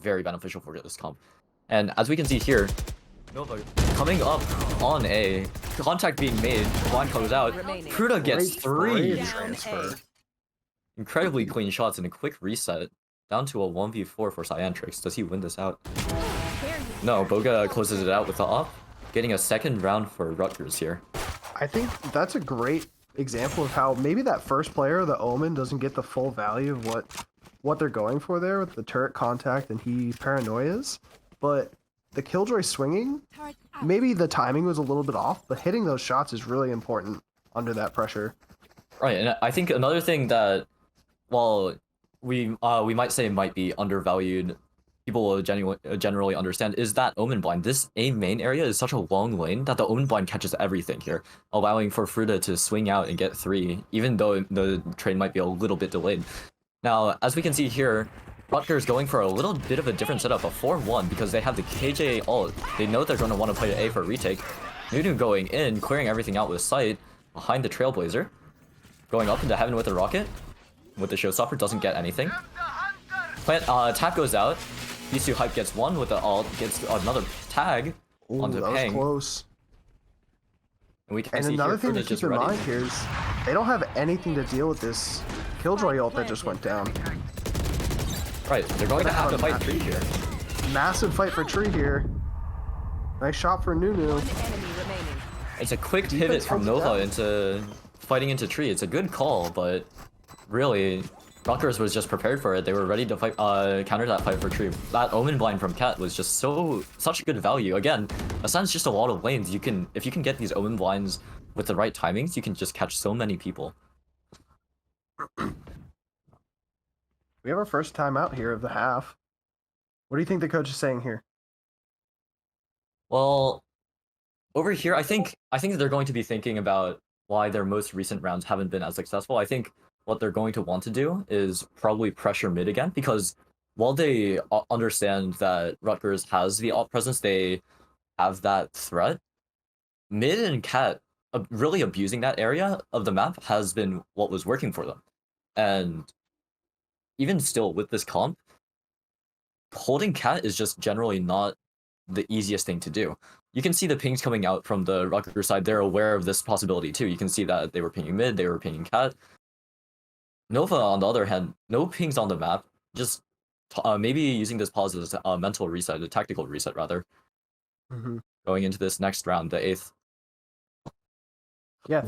Very beneficial for this comp. And as we can see here, Nova coming up on A, contact being made, blind comes out, Pruda gets 3. Transfer. Incredibly clean shots and a quick reset. Down to a 1v4 for Cyantrix. Does he win this out? No, Boga closes it out with the up, getting a second round for Rutgers here. I think that's a great example of how maybe that first player, the Omen, doesn't get the full value of what they're going for there with the turret contact and he paranoias, but the Killjoy swinging, maybe the timing was a little bit off, but hitting those shots is really important under that pressure. Right, and I think another thing that, while we might say might be undervalued, people will generally understand, is that Omen blind. This A main area is such a long lane that the Omen blind catches everything here, allowing for Fruta to swing out and get 3, even though the trade might be a little bit delayed. Now, as we can see here, Rutgers going for a little bit of a different setup, a 4-1, because they have the KJ ult. They know they're going to want to play A for a retake. Nunu going in, clearing everything out with sight, behind the Trailblazer. Going up into heaven with the rocket. With the Showstopper, doesn't get anything. Tap goes out. Bisu Hype gets 1 with the ult, gets another tag onto that Pang. was close. And we can And see another here, thing to Fruita's just keep in ready. mind here is they don't have anything to deal with this Killjoy ult that just went down. Right, they're going to have to fight Tree here. Massive fight for Tree here. Nice shot for Nunu. It's a quick pivot from Nova into fighting into Tree. It's a good call, but really, Rutgers was just prepared for it. They were ready to fight, counter that fight for Tree. That Omen blind from Cat was just such good value. Again, Ascend's just a lot of lanes. If you can get these Omen blinds with the right timings, you can just catch so many people. We have our first time out here of the half. What do you think the coach is saying here? Well, over here, I think they're going to be thinking about why their most recent rounds haven't been as successful. I think what they're going to want to do is probably pressure mid again, because while they understand that Rutgers has the alt presence, they have that threat. Mid and Cat really abusing that area of the map has been what was working for them. And even still, with this comp, holding Cat is just generally not the easiest thing to do. You can see the pings coming out from the Rutgers side. They're aware of this possibility too. You can see that they were pinging mid, they were pinging Cat. Nova, on the other hand, no pings on the map, just maybe using this pause as a mental reset, a tactical reset rather. Going into this next round, the 8th. Yeah,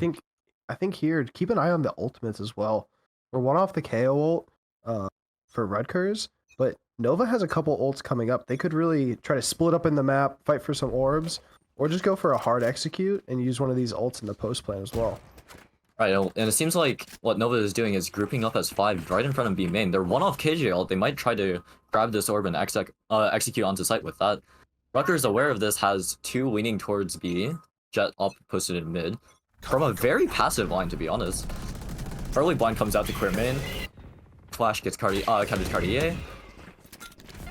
I think here, keep an eye on the ultimates as well. We're one off the KO ult for Rutgers, but Nova has a couple ults coming up. They could really try to split up in the map, fight for some orbs, or just go for a hard execute and use one of these ults in the post plan as well. Right, and it seems like what Nova is doing is grouping up as 5 right in front of B main. They're one off KJ ult. They might try to grab this orb and execute onto site with that. Rutgers, aware of this, has 2 leaning towards B. Jet up posted in mid. From a very passive line, to be honest. Early blind comes out to clear main. Flash gets counters Cartier.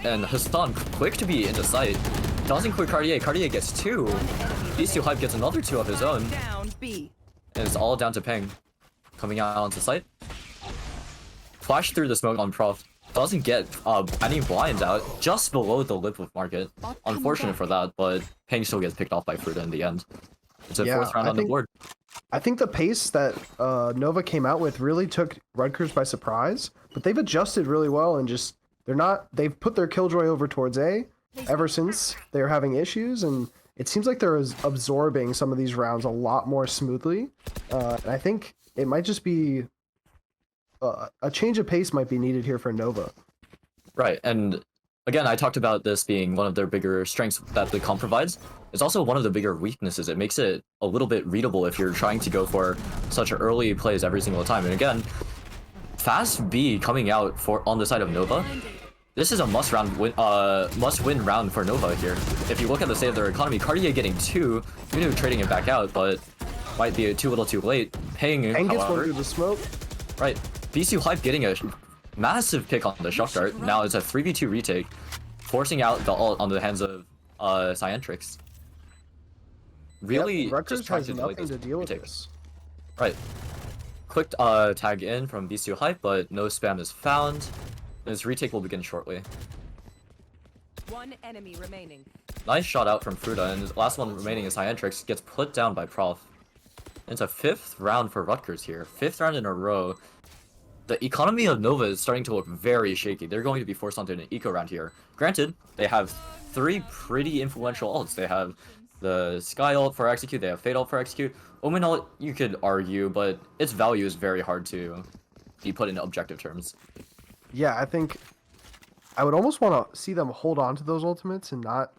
And Hassan, quick to be into sight. Doesn't clear Cartier. Cartier gets 2. Bisu Hype gets another 2 of his own. And it's all down to Peng. Coming out onto site. Flash through the smoke on Prof. Doesn't get any blinds out. Just below the lip of Market. Unfortunate for that, but Peng still gets picked off by Fruta in the end. It's a 4th round on the board. I think the pace that Nova came out with really took Rutgers by surprise, but they've adjusted really well and just they've put their Killjoy over towards A ever since they're having issues, and it seems like they're absorbing some of these rounds a lot more smoothly. And I think it might just be a change of pace might be needed here for Nova. Right, and again, I talked about this being one of their bigger strengths that the comp provides. It's also one of the bigger weaknesses. It makes it a little bit readable if you're trying to go for such early plays every single time. And again, Fast B coming out for on the side of Nova. This is a must-win round for Nova here. If you look at the state of their economy, Cartier getting 2, Nunu trading it back out, but might be too little too late. Paying, And gets one however, through the smoke. right. BCU Hype getting a massive pick on the shock dart. Now it's a 3v2 retake, forcing out the ult on the hands of Cyantrix. Really, Rutgers just trying has to delay nothing this to deal with retake. this. Right. Quick tag in from BCU Hype, but no spam is found. This retake will begin shortly. One enemy remaining. Nice shot out from Fruta, and his last one remaining is Cyantrix, gets put down by Prof. It's a 5th round for Rutgers here. 5th round in a row. The economy of Nova is starting to look very shaky. They're going to be forced onto an eco round here. Granted, they have 3 pretty influential ults. They have the Sky ult for execute, they have Fate ult for execute. Omen ult, you could argue, but its value is very hard to be put in objective terms. Yeah, I think I would almost want to see them hold on to those ultimates and not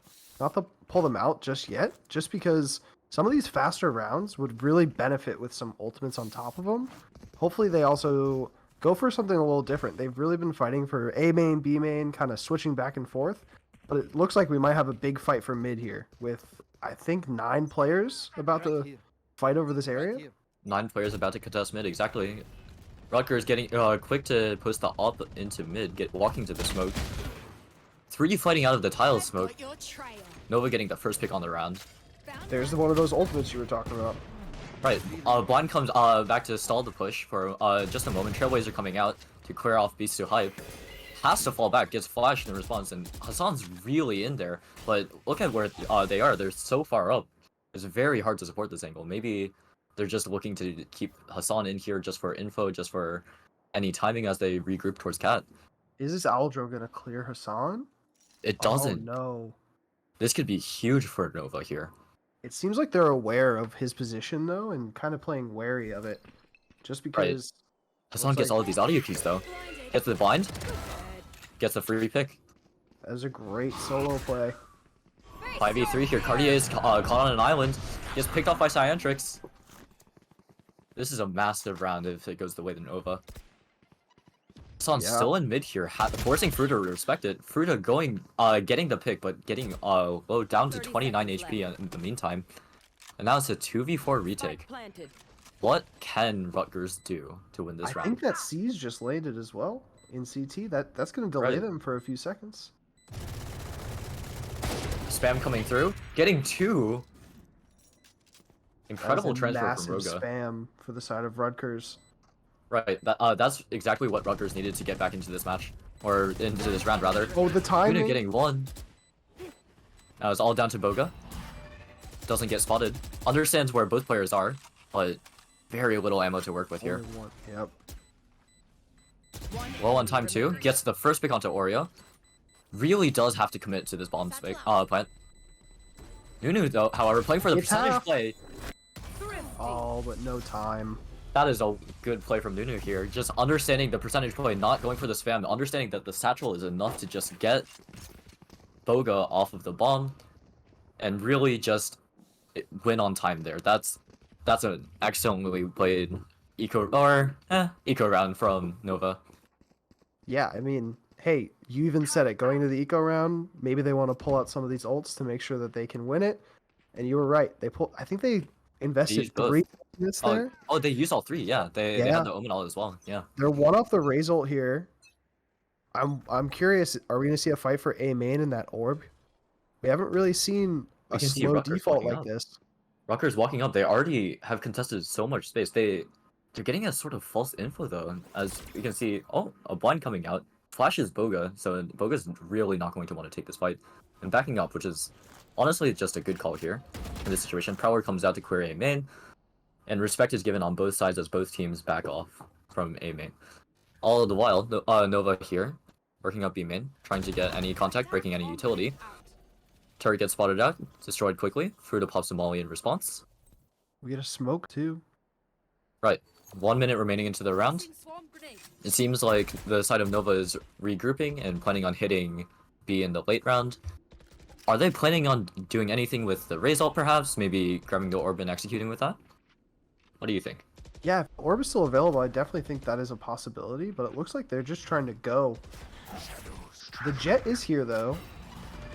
pull them out just yet, just because some of these faster rounds would really benefit with some ultimates on top of them. Hopefully they also go for something a little different. They've really been fighting for A main, B main, kind of switching back and forth, but it looks like we might have a big fight for mid here with, I think, 9 players about to fight over this area. 9 players about to contest mid, exactly. Rutgers getting quick to post the op into mid, walking to the smoke. 3 fighting out of the tile smoke. Nova getting the first pick on the round. There's one of those ultimates you were talking about. Right, Blind comes back to stall the push for just a moment. Trailblazer coming out to clear off Beast to Hype. Has to fall back, gets flashed in response, and Hassan's really in there. But look at where they are. They're so far up. It's very hard to support this angle. Maybe they're just looking to keep Hassan in here just for info, just for any timing as they regroup towards Cat. Is this Aldro gonna clear Hassan? It doesn't. Oh no. This could be huge for Nova here. It seems like they're aware of his position though, and kind of playing wary of it, just because. Hassan gets all of these audio keys though. Gets the blind. Gets the free pick. That was a great solo play. 5v3 here. Cartier is caught on an island. Gets picked off by Cyantrix. This is a massive round if it goes the way of Nova. Hassan's still in mid here, forcing Fruta to respect it. Fruta going, getting the pick, but getting low down to 29 HP in the meantime. And now it's a 2v4 retake. What can Rutgers do to win this round? I think that C's just landed as well in CT. That's going to delay them for a few seconds. Spam coming through, getting 2. Incredible transfer massive from Roga. Spam for the side of Rutgers. Right, that's exactly what Rutgers needed to get back into this match, or into this round rather. Oh, the timing. Unit getting 1. Now it's all down to Boga. Doesn't get spotted. Understands where both players are, but very little ammo to work with here. Only one. Yep. Well on time too. Gets the first pick onto Oreo. Really does have to commit to this bomb plant. Nunu though, however, playing for the percentage play. Oh, but no time. That is a good play from Nunu here. Just understanding the percentage play, not going for the spam, understanding that the satchel is enough to just get Boga off of the bomb, and really just win on time there. That's an excellently played eco round from Nova. Yeah, I mean, hey, you even said it. Going to the eco round, maybe they want to pull out some of these ults to make sure that they can win it. And you were right. I think they invested 3 minutes there. Oh, they used all 3. Yeah, they had the Omen ult as well. Yeah, they're one off the Raze ult here. I'm curious. Are we gonna see a fight for A main in that orb? We haven't really seen a slow default like this. Rutgers walking up. They already have contested so much space. They're getting a sort of false info though, as you can see. Oh, a blind coming out. Flashes Boga, so Boga's really not going to want to take this fight. And backing up, which is honestly just a good call here in this situation. Prowler comes out to clear A main, and respect is given on both sides as both teams back off from A main. All the while, Nova here, working up B main, trying to get any contact, breaking any utility. Turret gets spotted out, destroyed quickly. Fruta pops a molly in response. We get a smoke too. Right, 1 minute remaining into the round. It seems like the side of Nova is regrouping and planning on hitting B in the late round. Are they planning on doing anything with the Raze ult perhaps? Maybe grabbing the orb and executing with that? What do you think? Yeah, if orb is still available, I definitely think that is a possibility, but it looks like they're just trying to go. The Jet is here though.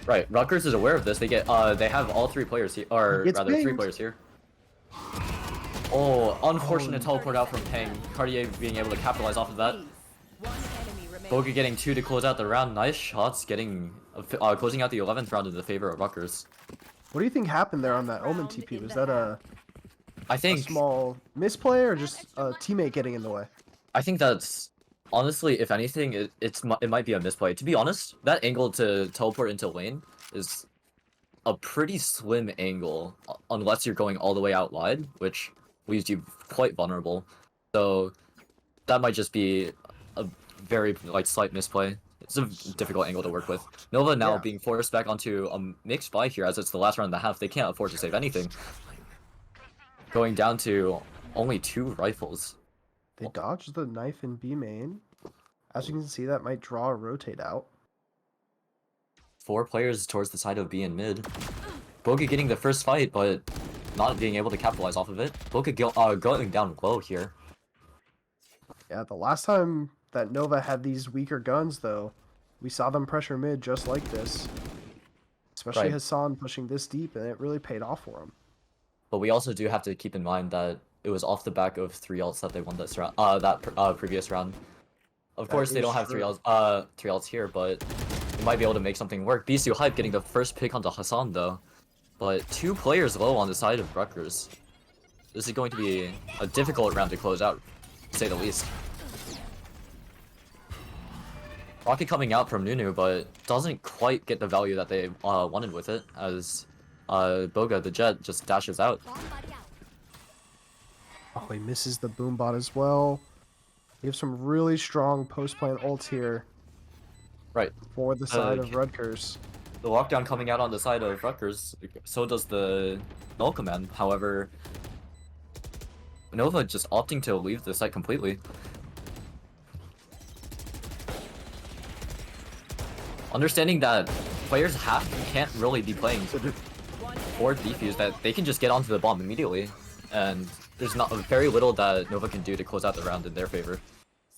Right, Rutgers is aware of this. They have all 3 players here, or It's rather 3 pinged. players here. Oh, unfortunate teleport out from Peng. Cartier being able to capitalize off of that. One enemy remaining. Boga getting 2 to close out the round. Nice shots, getting closing out the 11th round in the favor of Rutgers. What do you think happened there on that Omen TP? Was that a I think small misplay or just a teammate getting in the way? I think that's honestly, if anything, it might be a misplay. To be honest, that angle to teleport into lane is a pretty slim angle, unless you're going all the way out wide, which leaves you quite vulnerable. So that might just be a very slight misplay. It's a difficult angle to work with. Nova now Yeah. being forced back onto a mixed buy here, as it's the last round and a half. They can't afford to save anything. Going down to only 2 rifles. They dodged the knife in B main. As you can see, that might draw a rotate out. 4 players towards the side of B and mid. Boga getting the first fight, but not being able to capitalize off of it. Boga going down low here. Yeah, the last time that Nova had these weaker guns, though, we saw them pressure mid just like this. Especially Right. Hassan pushing this deep, and it really paid off for him. But we also do have to keep in mind that it was off the back of 3 ults that they won this round, previous round. Of course, they is don't have true. 3 ults here, but they might be able to make something work. Bisu Hype getting the first pick onto Hassan though, but 2 players low on the side of Rutgers. This is going to be a difficult round to close out, to say the least. Rocket coming out from Nunu, but doesn't quite get the value that they wanted with it, as Boga, the Jet, just dashes out. Oh, he misses the boombot as well. We have some really strong post-plant ults here Right. for the side of Rutgers. The lockdown coming out on the side of Rutgers, so does the null command. However, Nova just opting to leave the site completely. Understanding that players can't really be playing for defuse, that they can just get onto the bomb immediately, and there's not very little that Nova can do to close out the round in their favor.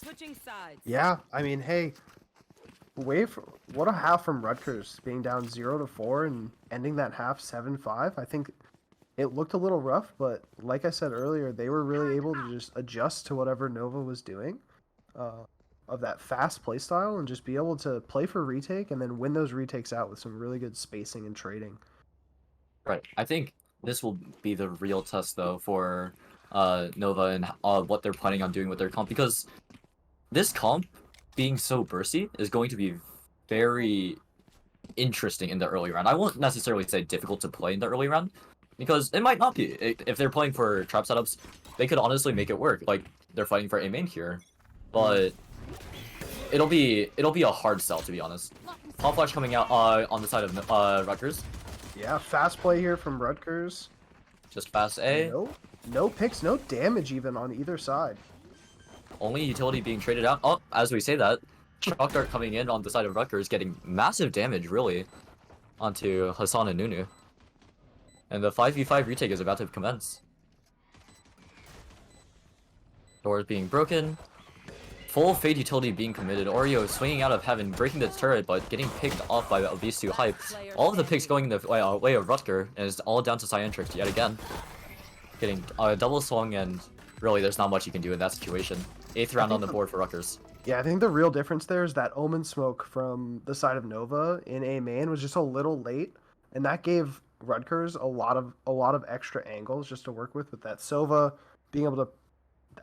Switching sides. Yeah, I mean, hey, what a half from Rutgers, being down 0-4 and ending that half 7-5. I think it looked a little rough, but like I said earlier, they were really able to just adjust to whatever Nova was doing, of that fast playstyle, and just be able to play for retake and then win those retakes out with some really good spacing and trading. Right. I think this will be the real test, though, for Nova and what they're planning on doing with their comp, because this comp, being so bursty, is going to be very interesting in the early round. I won't necessarily say difficult to play in the early round, because it might not be. If they're playing for trap setups, they could honestly make it work. Like, they're fighting for A main here, but it'll be a hard sell, to be honest. Pop Flash coming out on the side of Rutgers. Yeah, fast play here from Rutgers. Just fast A. No picks, no damage even on either side. Only utility being traded out. Oh, as we say that, Shock Dart coming in on the side of Rutgers, getting massive damage, really, onto Hassan and Nunu. And the 5v5 retake is about to commence. Doors being broken. Full Fade utility being committed. Oreo swinging out of heaven, breaking the turret, but getting picked off by Abisu Hype. All of the picks going in the way of Rutger, and it's all down to Cyantrix yet again. Getting a double swung, and really there's not much you can do in that situation. 8th round on the board for Rutgers. Yeah, I think the real difference there is that Omen smoke from the side of Nova in A main was just a little late, and that gave Rutgers a lot of extra angles just to work with that Sova being able to.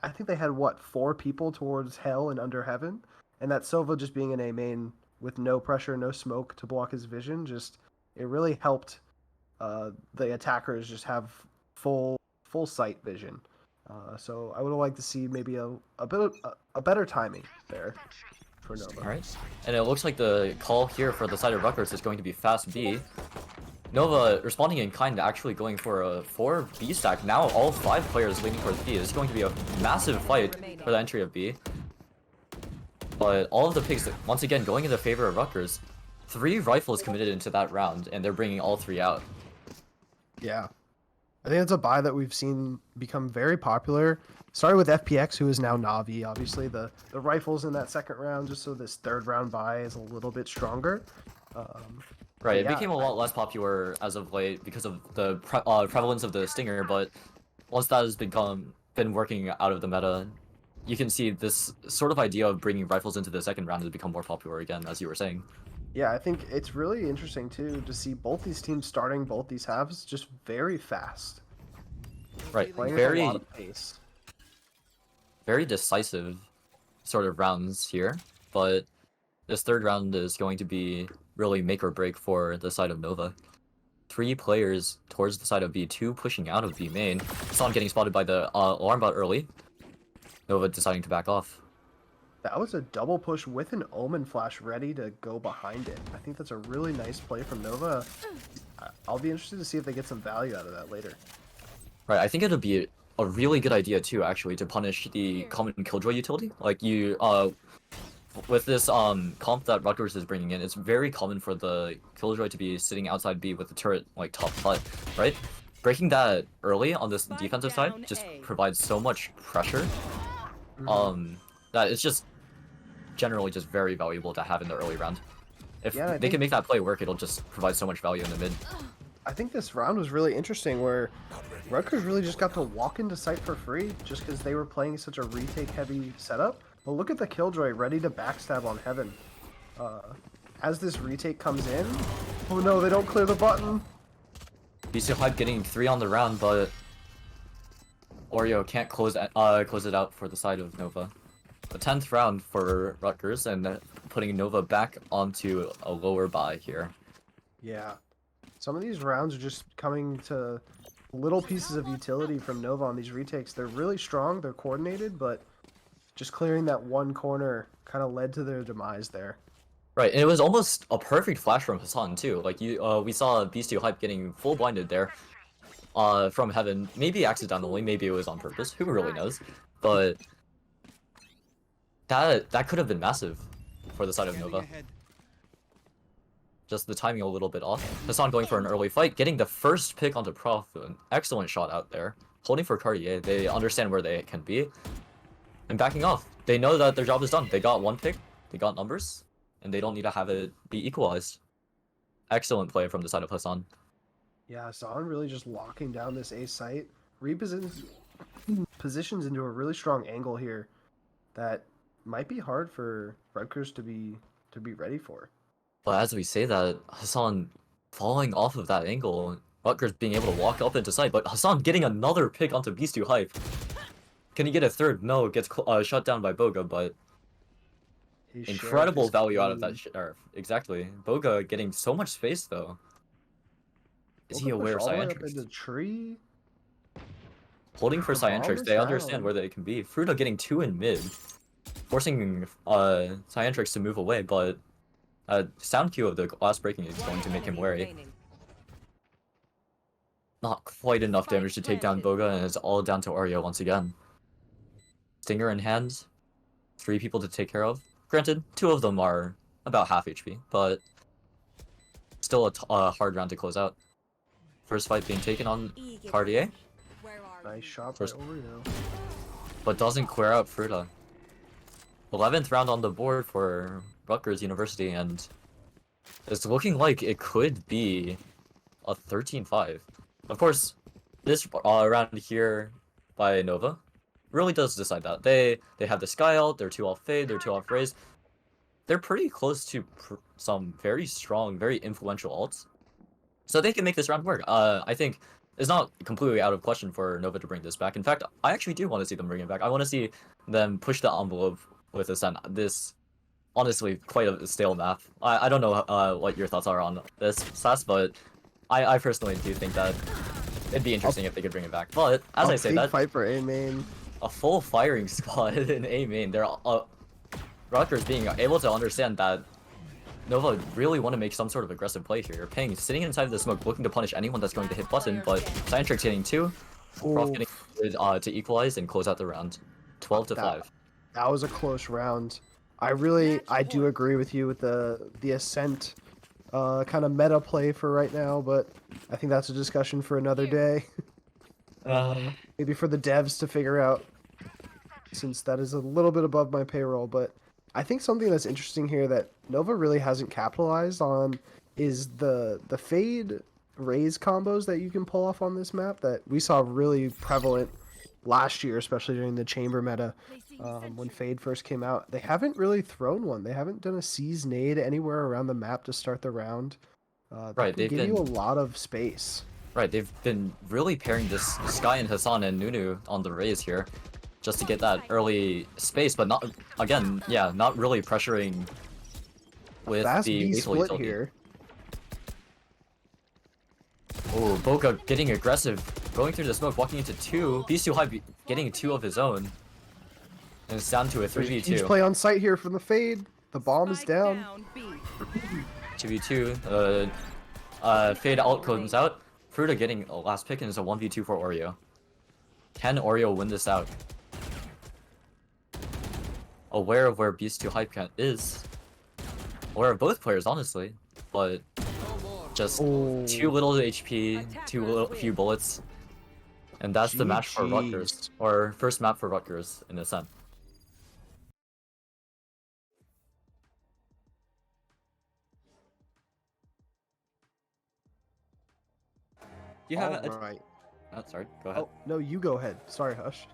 I think they had 4 people towards Hell and Under Heaven, and that Sova just being in A main with no pressure, no smoke to block his vision, it really helped the attackers just have full sight vision. So I would like to see maybe a better timing there for Nova. Alright. And it looks like the call here for the side of Rutgers is going to be fast B. Nova responding in kind, actually going for a 4 B stack. Now all 5 players leaning towards B. It's going to be a massive fight for the entry of B. But all of the picks, once again, going in the favor of Rutgers. 3 rifles committed into that round, and they're bringing all 3 out. Yeah. I think it's a buy that we've seen become very popular. Started with FPX, who is now Navi. Obviously, the rifles in that second round, just so this third round buy is a little bit stronger. Right, it yeah, became a lot less popular as of late because of the prevalence of the Stinger, but once that has been working out of the meta, you can see this sort of idea of bringing rifles into the second round has become more popular again, as you were saying. Yeah, I think it's really interesting too to see both these teams starting both these halves just very fast. Right, Playing with a lot of pace. very decisive sort of rounds here, but this third round is going to be really make or break for the side of Nova. 3 players towards the side of B, 2 pushing out of B main. Son getting spotted by the alarm bot early. Nova deciding to back off. That was a double push with an Omen Flash ready to go behind it. I think that's a really nice play from Nova. I'll be interested to see if they get some value out of that later. Right, I think it'll be a really good idea too, actually, to punish the common killjoy utility. Like you, with this comp that Rutgers is bringing in, it's very common for the killjoy to be sitting outside B with the turret like top cut, right? Breaking that early on this defensive side just provides so much pressure, that it's just generally just very valuable to have in the early round. If they can make that play work, it'll just provide so much value in the mid. I think this round was really interesting where Rutgers really just got to walk into site for free just because they were playing such a retake heavy setup. But look at the Killjoy ready to backstab on Heaven. As this retake comes in, oh no, they don't clear the button. BC Hype getting 3 on the round, but Oreo can't close it out for the side of Nova. The 10th round for Rutgers and putting Nova back onto a lower buy here. Yeah. Some of these rounds are just coming to little pieces of utility from Nova on these retakes. They're really strong, they're coordinated, but just clearing that one corner kind of led to their demise there. Right, and it was almost a perfect flash from Hassan too. Like we saw Beastie Hype getting full blinded there, from Heaven. Maybe accidentally, maybe it was on purpose. Who really knows? But that could have been massive for the side of Nova. Just the timing a little bit off. Hassan going for an early fight, getting the first pick onto Prof. An excellent shot out there. Holding for Cartier. They understand where they can be. And backing off. They know that their job is done. They got 1 pick, they got numbers, and they don't need to have it be equalized. Excellent play from the side of Hassan. Yeah, Hassan really just locking down this A site. Positions into a really strong angle here that might be hard for Rutgers to be ready for. But as we say that, Hassan falling off of that angle, Rutgers being able to walk up into sight, but Hassan getting another pick onto Beast 2 Hype. Can he get a third? No, gets shut down by Boga, but incredible value out of that sheriff. Exactly. Boga getting so much space though. Is he aware of Cyantrix? The tree? Holding for Cyantrix, they understand where they can be. Fruta getting 2 in mid, forcing Cyantrix to move away, but sound cue of the glass breaking is going to make him wary. Not quite enough damage to take down Boga, and it's all down to Oreo once again. Stinger in hand, 3 people to take care of. Granted, 2 of them are about half HP, but still a hard round to close out. First fight being taken on Cartier. Nice shot by Oreo. But doesn't clear out Fruta. 11th round on the board for Rutgers University, and it's looking like it could be a 13-5. Of course, this round here by Nova really does decide that. They have the Sky Ult, they're 2 off Fade, they're 2 off Raze. They're pretty close to some very strong, very influential ults. So they can make this round work. I think it's not completely out of question for Nova to bring this back. In fact, I actually do want to see them bring it back. I want to see them push the envelope with Ascent. This, honestly, quite a stale map. I don't know what your thoughts are on this, Sass, but I personally do think that it'd be interesting if they could bring it back. But, as I say that... fight for A main. A full firing squad in A main. They're Rutgers being able to understand that Nova really want to make some sort of aggressive play here. Ping sitting inside the smoke, looking to punish anyone that's going to hit button, but Cyantrix hitting 2. Prof getting to equalize and close out the round. 12-5. That was a close round. I do agree with you with the Ascent kind of meta play for right now, but I think that's a discussion for another day. Maybe for the devs to figure out, since that is a little bit above my payroll. But I think something that's interesting here that Nova really hasn't capitalized on is the fade raise combos that you can pull off on this map that we saw really prevalent last year, especially during the chamber meta. When Fade first came out, they haven't really thrown one. They haven't done a Seize nade anywhere around the map to start the round. That Right, can they've give you a been lot of space. right. They've been really pairing this Sky and Hassan and Nunu on the raise here, just to get that early space, but not again. Yeah, not really pressuring with Fast the B lethal split utility. here. Oh, Boca getting aggressive, going through the smoke, walking into two. Beast too high, getting two of his own. And it's down to a There's a huge 3v2. play on site here from the Fade. The bomb is Spike down. B. 2v2. Fade out comes out. Fruta getting a last pick and it's a 1v2 for Oreo. Can Oreo win this out? Aware of where Beast 2 Hype is. Aware of both players, honestly. But just too little HP, few bullets. And that's the match for GG's. Rutgers. Or first map for Rutgers, in a sense. Do you have Alright. sorry, go ahead. Oh, no, you go ahead. Sorry, Hush.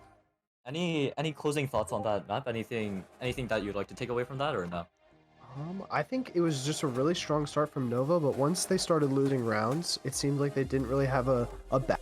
Any closing thoughts on that map? Anything that you'd like to take away from that or no? I think it was just a really strong start from Nova, but once they started losing rounds, it seemed like they didn't really have a back.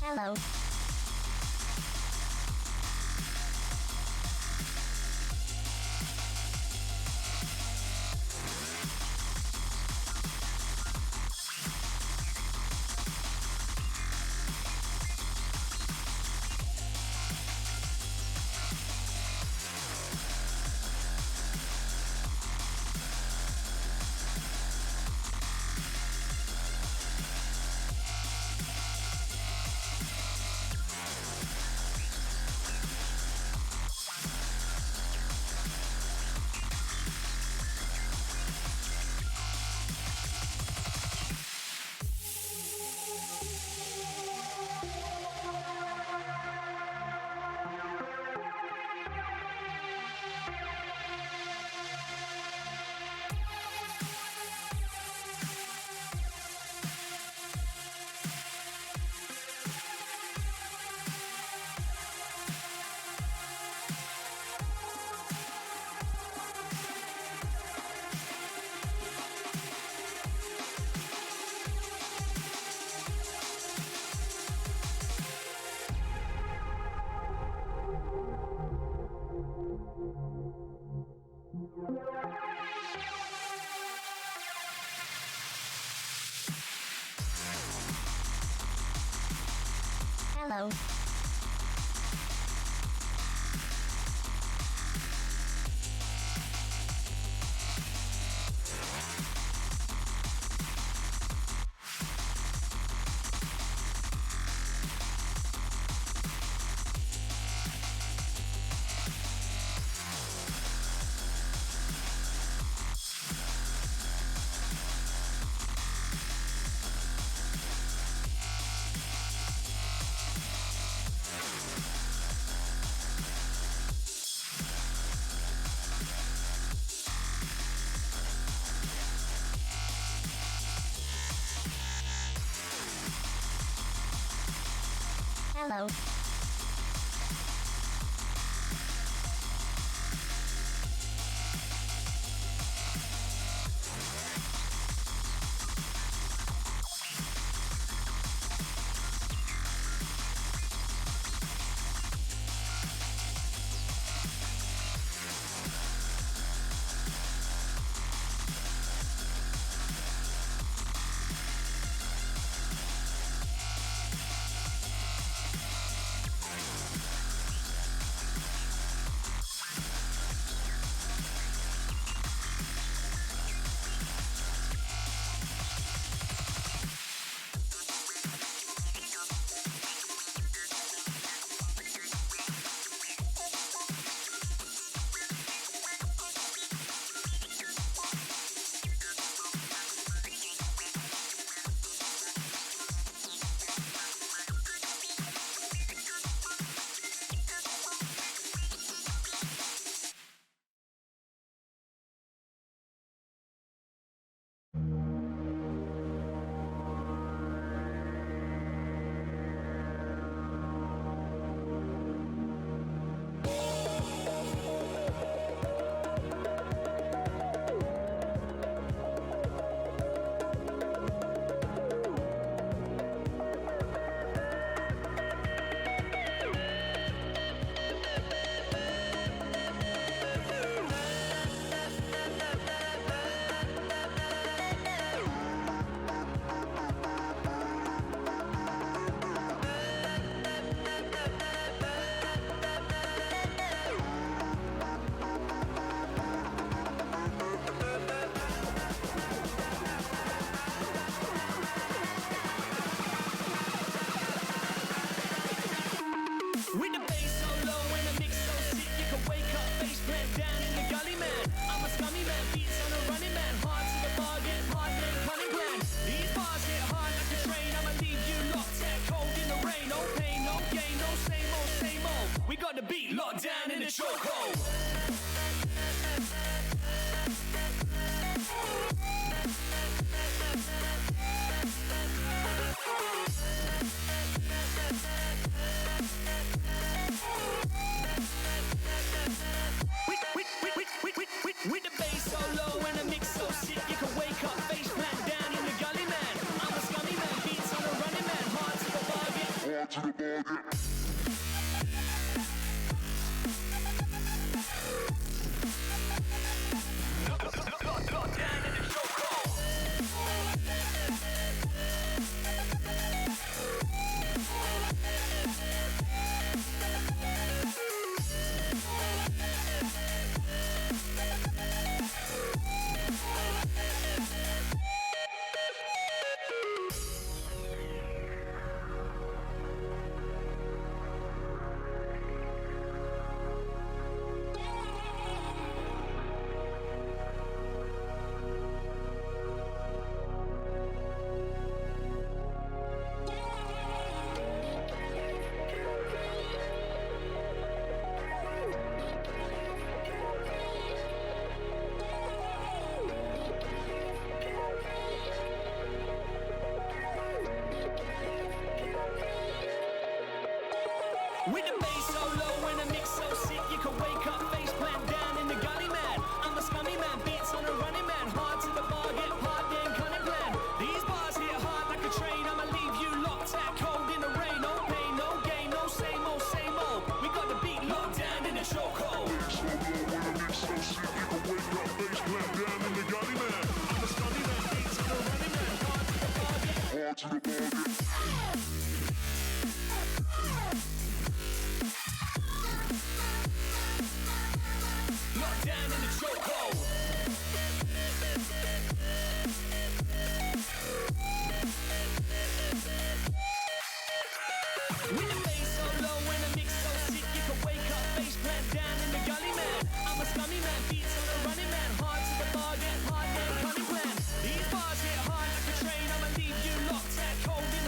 Hello. Hello. Hello. With the bass so low and the mix so sick, you can wake up, face plant down in the gully, man. I'm a scummy man, beats on a running man, hard to the bargain, hard man, cunning plan. These bars hit hard like a train, I'ma leave you locked out cold in the rain. No pain, no gain, no same old, same old. We got the beat locked down in the chokehold. With the bass so low and the mix so sick, you can wake up, face plant down in the gully, man. I'm a scummy man, beats on a running man, hard to the bargain. Hard to the bargain. Locked down in the chokehold. With the bass so low and the mix so sick, you can wake up, face plant down in the gully, man. I'm a scummy man, beats on a running man, hard to the bargain, hard then cunning plan. These bars hit hard like a train, I'ma leave you locked out cold in the rain. No pain, no gain, no same old, same old. We got the beat locked down in the chokehold. So low when the mix so sick, you can wake up, face plant down in the gully, man. I'm a scummy man, beats on a running man, hard to the bargain. Hard to the bargain. Locked down in the chokehold. With the bass so low and the mix so sick, you can wake up, face plant down in the gully, man. I'm a scummy man, beats on a running man, hard to the bargain, hard man, cunning plan. These bars hit hard like a train, I'ma leave you locked out cold in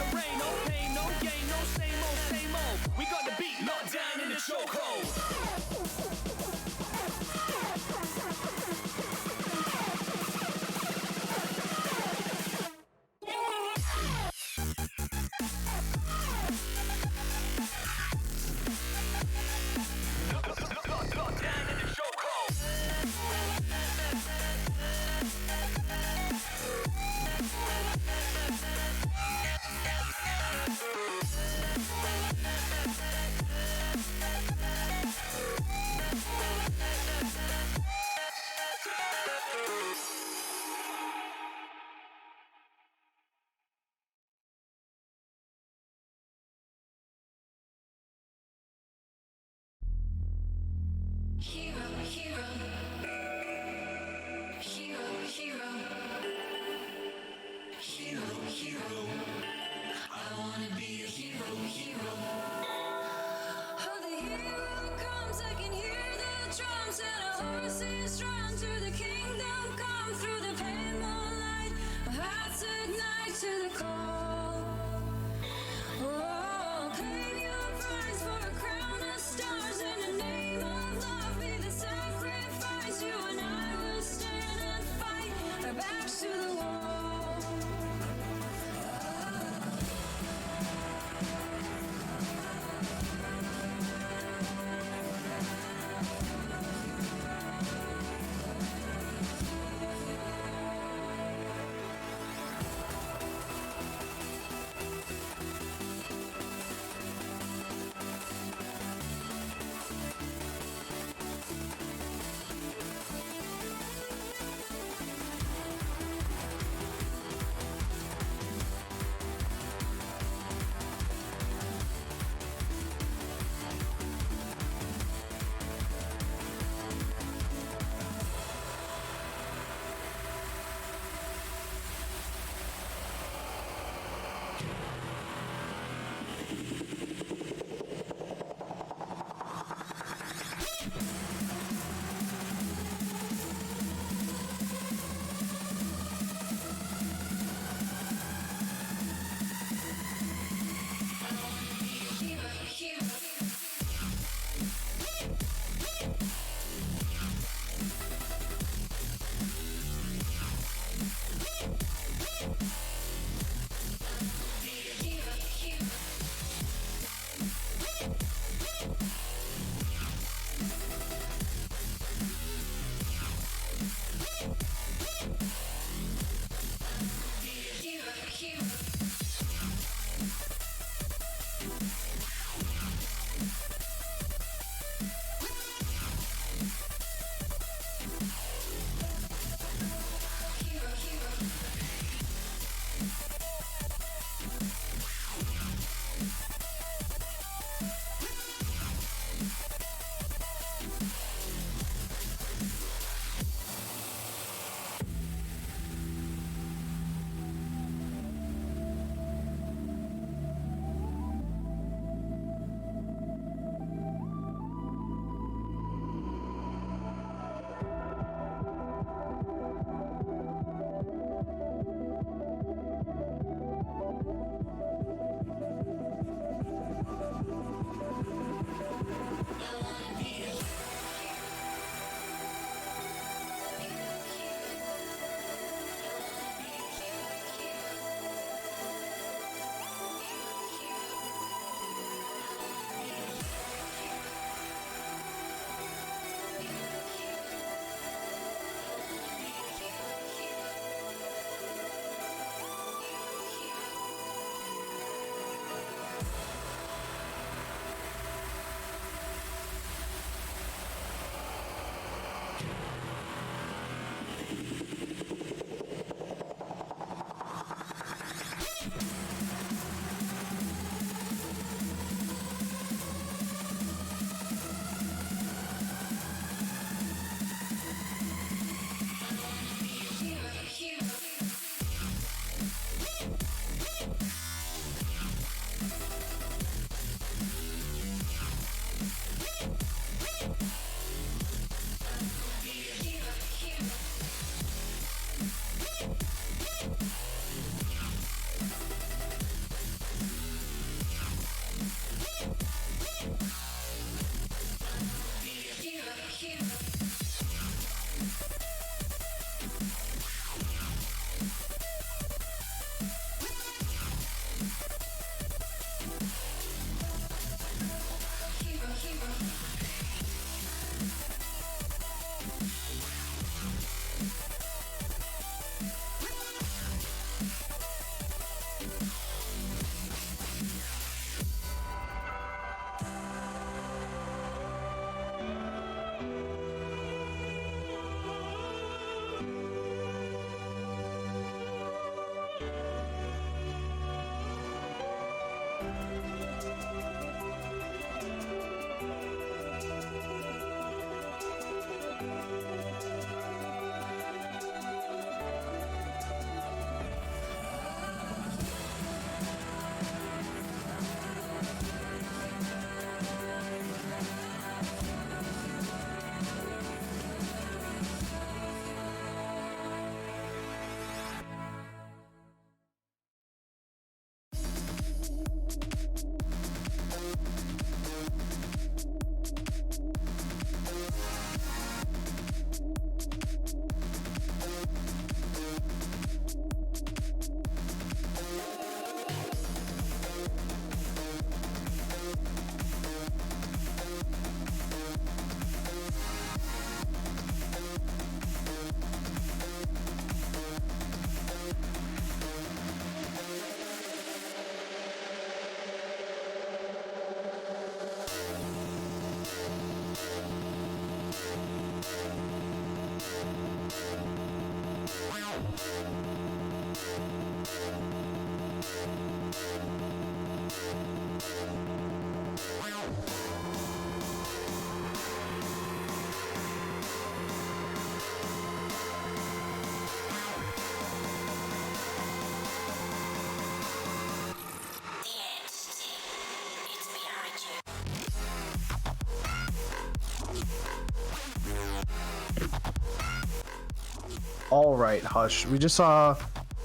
All right, Hush. We just saw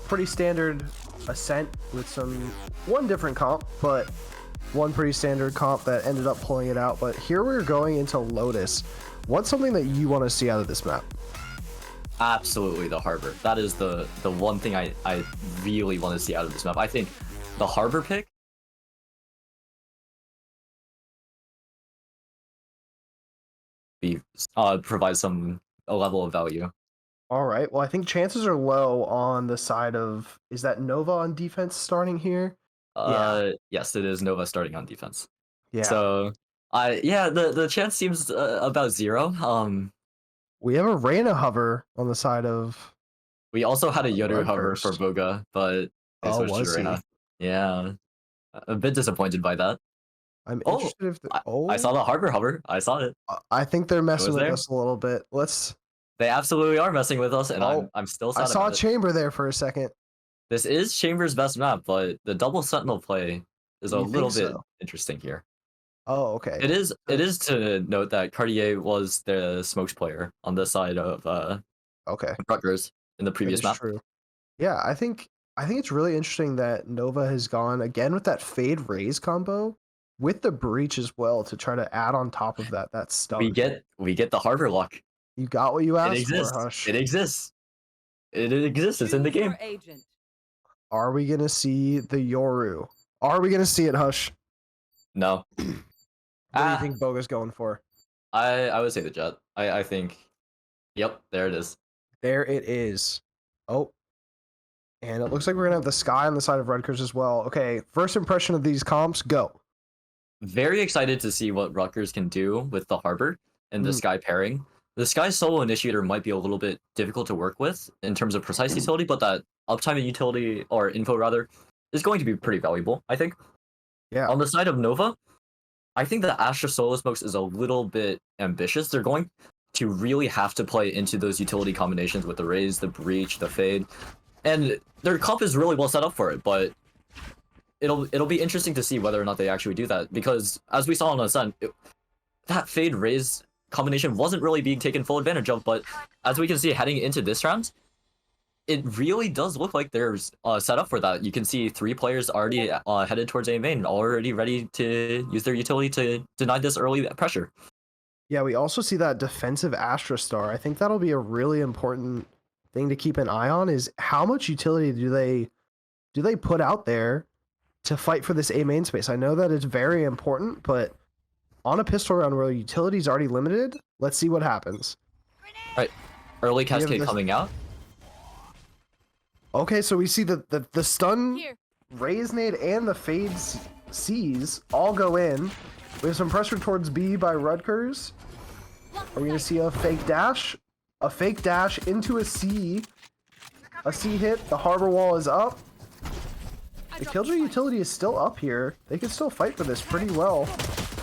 pretty standard Ascent with one different comp, but one pretty standard comp that ended up pulling it out. But here we're going into Lotus. What's something that you want to see out of this map? Absolutely the harbor. That is the one thing I really want to see out of this map. I think the harbor pick provides a level of value. All right. Well, I think chances are low on the side of, is that Nova on defense starting here? Yes, it is Nova starting on defense. Yeah. So the chance seems about 0. We have a Reyna hover on the side of. We also had a Yoru hover Rutgers. for Boga, but they switched to was he? Reyna. Yeah, a bit disappointed by that. I'm Oh, interested if. I saw the harbor hover. I saw it. I think they're messing with there. us a little bit. Let's. They absolutely are messing with us, and I'm still sad I saw a about it. chamber there for a second. This is Chamber's best map, but the double sentinel play is a You little think bit so? interesting here. Oh, okay. It is to note that Cartier was the smokes player on this side of Okay. Rutgers in the That previous is map. true. Yeah, I think it's really interesting that Nova has gone again with that fade raise combo with the breach as well to try to add on top of that stun. We get the harbor luck. You got what you It asked exists. for, Hush. It exists. It exists. It's in the Choose your game. agent. Are we gonna see the Yoru? Are we gonna see it, Hush? No. What do Ah. you think Boga's going for? I would say the jet. I think. Yep, there it is. There it is. Oh. And it looks like we're gonna have the sky on the side of Rutgers as well. Okay, first impression of these comps, go. Very excited to see what Rutgers can do with the harbor and the sky pairing. The sky solo initiator might be a little bit difficult to work with in terms of precise utility, but that uptime utility, or info rather, is going to be pretty valuable, I think. Yeah. On the side of Nova, I think the Astra solo smokes is a little bit ambitious. They're going to really have to play into those utility combinations with the raise, the breach, the fade, and their comp is really well set up for it. But it'll be interesting to see whether or not they actually do that, because as we saw on Ascent, that fade raise combination wasn't really being taken full advantage of. But as we can see heading into this round, it really does look like there's set up for that. You can see 3 players already headed towards A main, already ready to use their utility to deny this early pressure. Yeah, we also see that defensive Astra Star. I think that'll be a really important thing to keep an eye on, is how much utility do they put out there to fight for this A main space. I know that it's very important, but on a pistol round where utility is already limited, let's see what happens. Right, early have cascade this- coming out. Okay, so we see the stun, Here. raise nade, and the fades C's all go in. We have some pressure towards B by Rutgers. Are we gonna see a fake dash? A fake dash into a C. A C hit. The harbor wall is up. The Killjoy utility is still up here. They can still fight for this pretty well.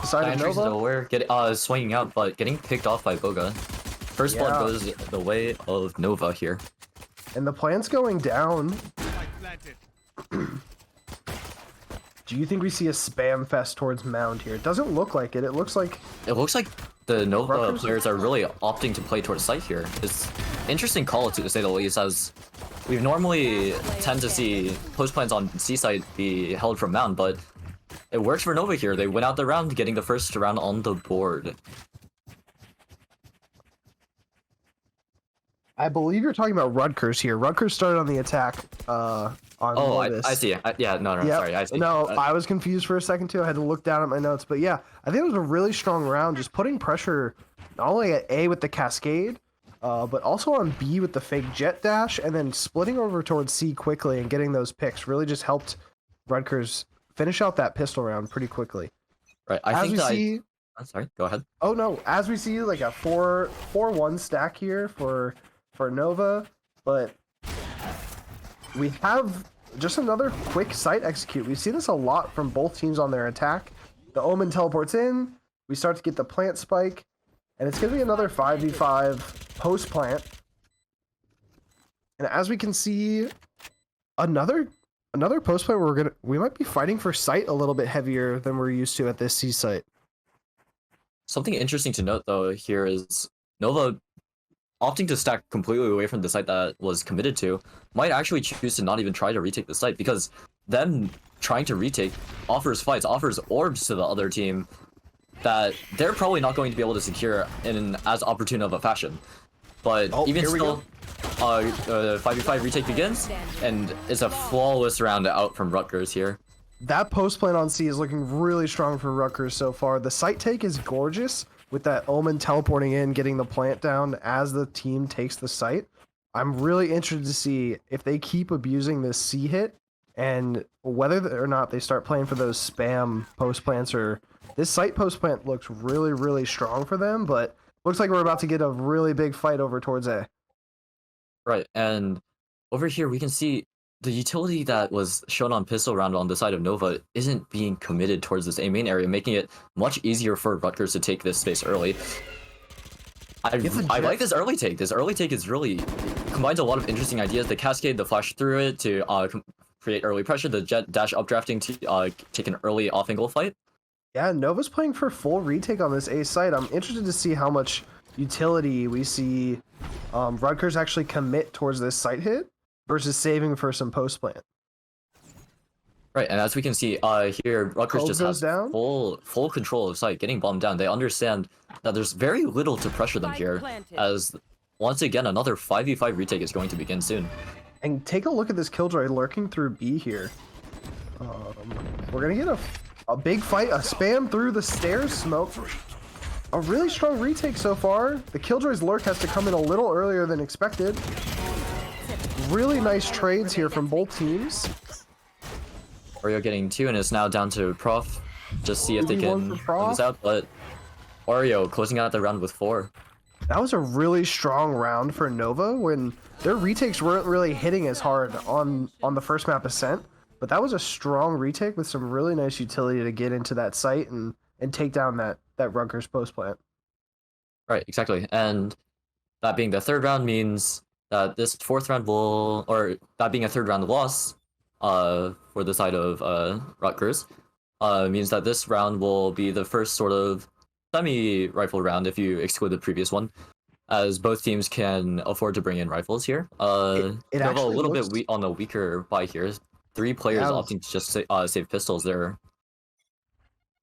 Decided Entries Nova. nowhere, swinging out, but getting picked off by Boga. First blood Yeah. goes the way of Nova here. And the plant's going down. Do you think we see a spam fest towards Mound here? It doesn't look like it. It looks like It looks like the Nova Rutgers? players are really opting to play towards site here. It's interesting call to say the least, as we normally tend to see post plans on C site be held from Mound, but it works for Nova here. They win out the round, getting the first round on the board. I believe you're talking about Rutgers here. Rutgers started on the attack on Oh, Lotus. I see. Yeah, no, Yep. sorry, I see. No, I was confused for a second too. I had to look down at my notes. But yeah, I think it was a really strong round, just putting pressure not only at A with the cascade, but also on B with the fake jet dash, and then splitting over towards C quickly and getting those picks really just helped Rutgers finish out that pistol round pretty quickly. Right, I As think we that see, I'm sorry, go ahead. oh no, as we see like a 4-1 stack here for Nova, but we have just another quick site execute. We've seen this a lot from both teams on their attack. The Omen teleports in, we start to get the plant spike, and it's going to be another 5v5 post plant. And as we can see, another post plant where we might be fighting for site a little bit heavier than we're used to at this C site. Something interesting to note though here is Nova opting to stack completely away from the site that was committed to, might actually choose to not even try to retake the site, because them trying to retake offers fights, offers orbs to the other team that they're probably not going to be able to secure in as opportune of a fashion. But even here we still, 5v5 retake begins, and it's a flawless round out from Rutgers here. That post plant on C is looking really strong for Rutgers so far. The site take is gorgeous, with that Omen teleporting in, getting the plant down as the team takes the site. I'm really interested to see if they keep abusing this C hit, and whether or not they start playing for those spam post plants. Or this site post plant looks really, really strong for them, but looks like we're about to get a really big fight over towards A. Right, and over here we can see the utility that was shown on pistol round on the side of Nova isn't being committed towards this A main area, making it much easier for Rutgers to take this space early. I like this early take. This early take is really combines a lot of interesting ideas. The cascade, the flash through it to create early pressure, the jet dash updrafting to take an early off angle fight. Yeah, Nova's playing for full retake on this A site. I'm interested to see how much utility we see Rutgers actually commit towards this site hit versus saving for some post plant. Right, and as we can see here, Rutgers Cove just goes has down. full control of site, getting bombed down. They understand that there's very little to pressure them Spike here, planted. as once again another 5v5 retake is going to begin soon. And take a look at this Killjoy lurking through B here. We're gonna get a big fight, a spam through the stairs smoke. A really strong retake so far. The Killjoy's lurk has to come in a little earlier than expected. Really nice trades here from both teams. Oreo getting 2 and is now down to Prof. Just see if they 2v1 can for close Prof. this out, but Oreo closing out the round with 4. That was a really strong round for Nova when their retakes weren't really hitting as hard on the first map Ascent, but that was a strong retake with some really nice utility to get into that site and take down that Rutgers post plant. Right, exactly. And that being the third round means that this fourth round will, or that being a third round loss for the side of Rutgers, means that this round will be the first sort of semi-rifle round if you exclude the previous one, as both teams can afford to bring in rifles here. It Nova a actually little looks- bit on the weaker buy here. 3 players Yeah. opting to just save pistols there.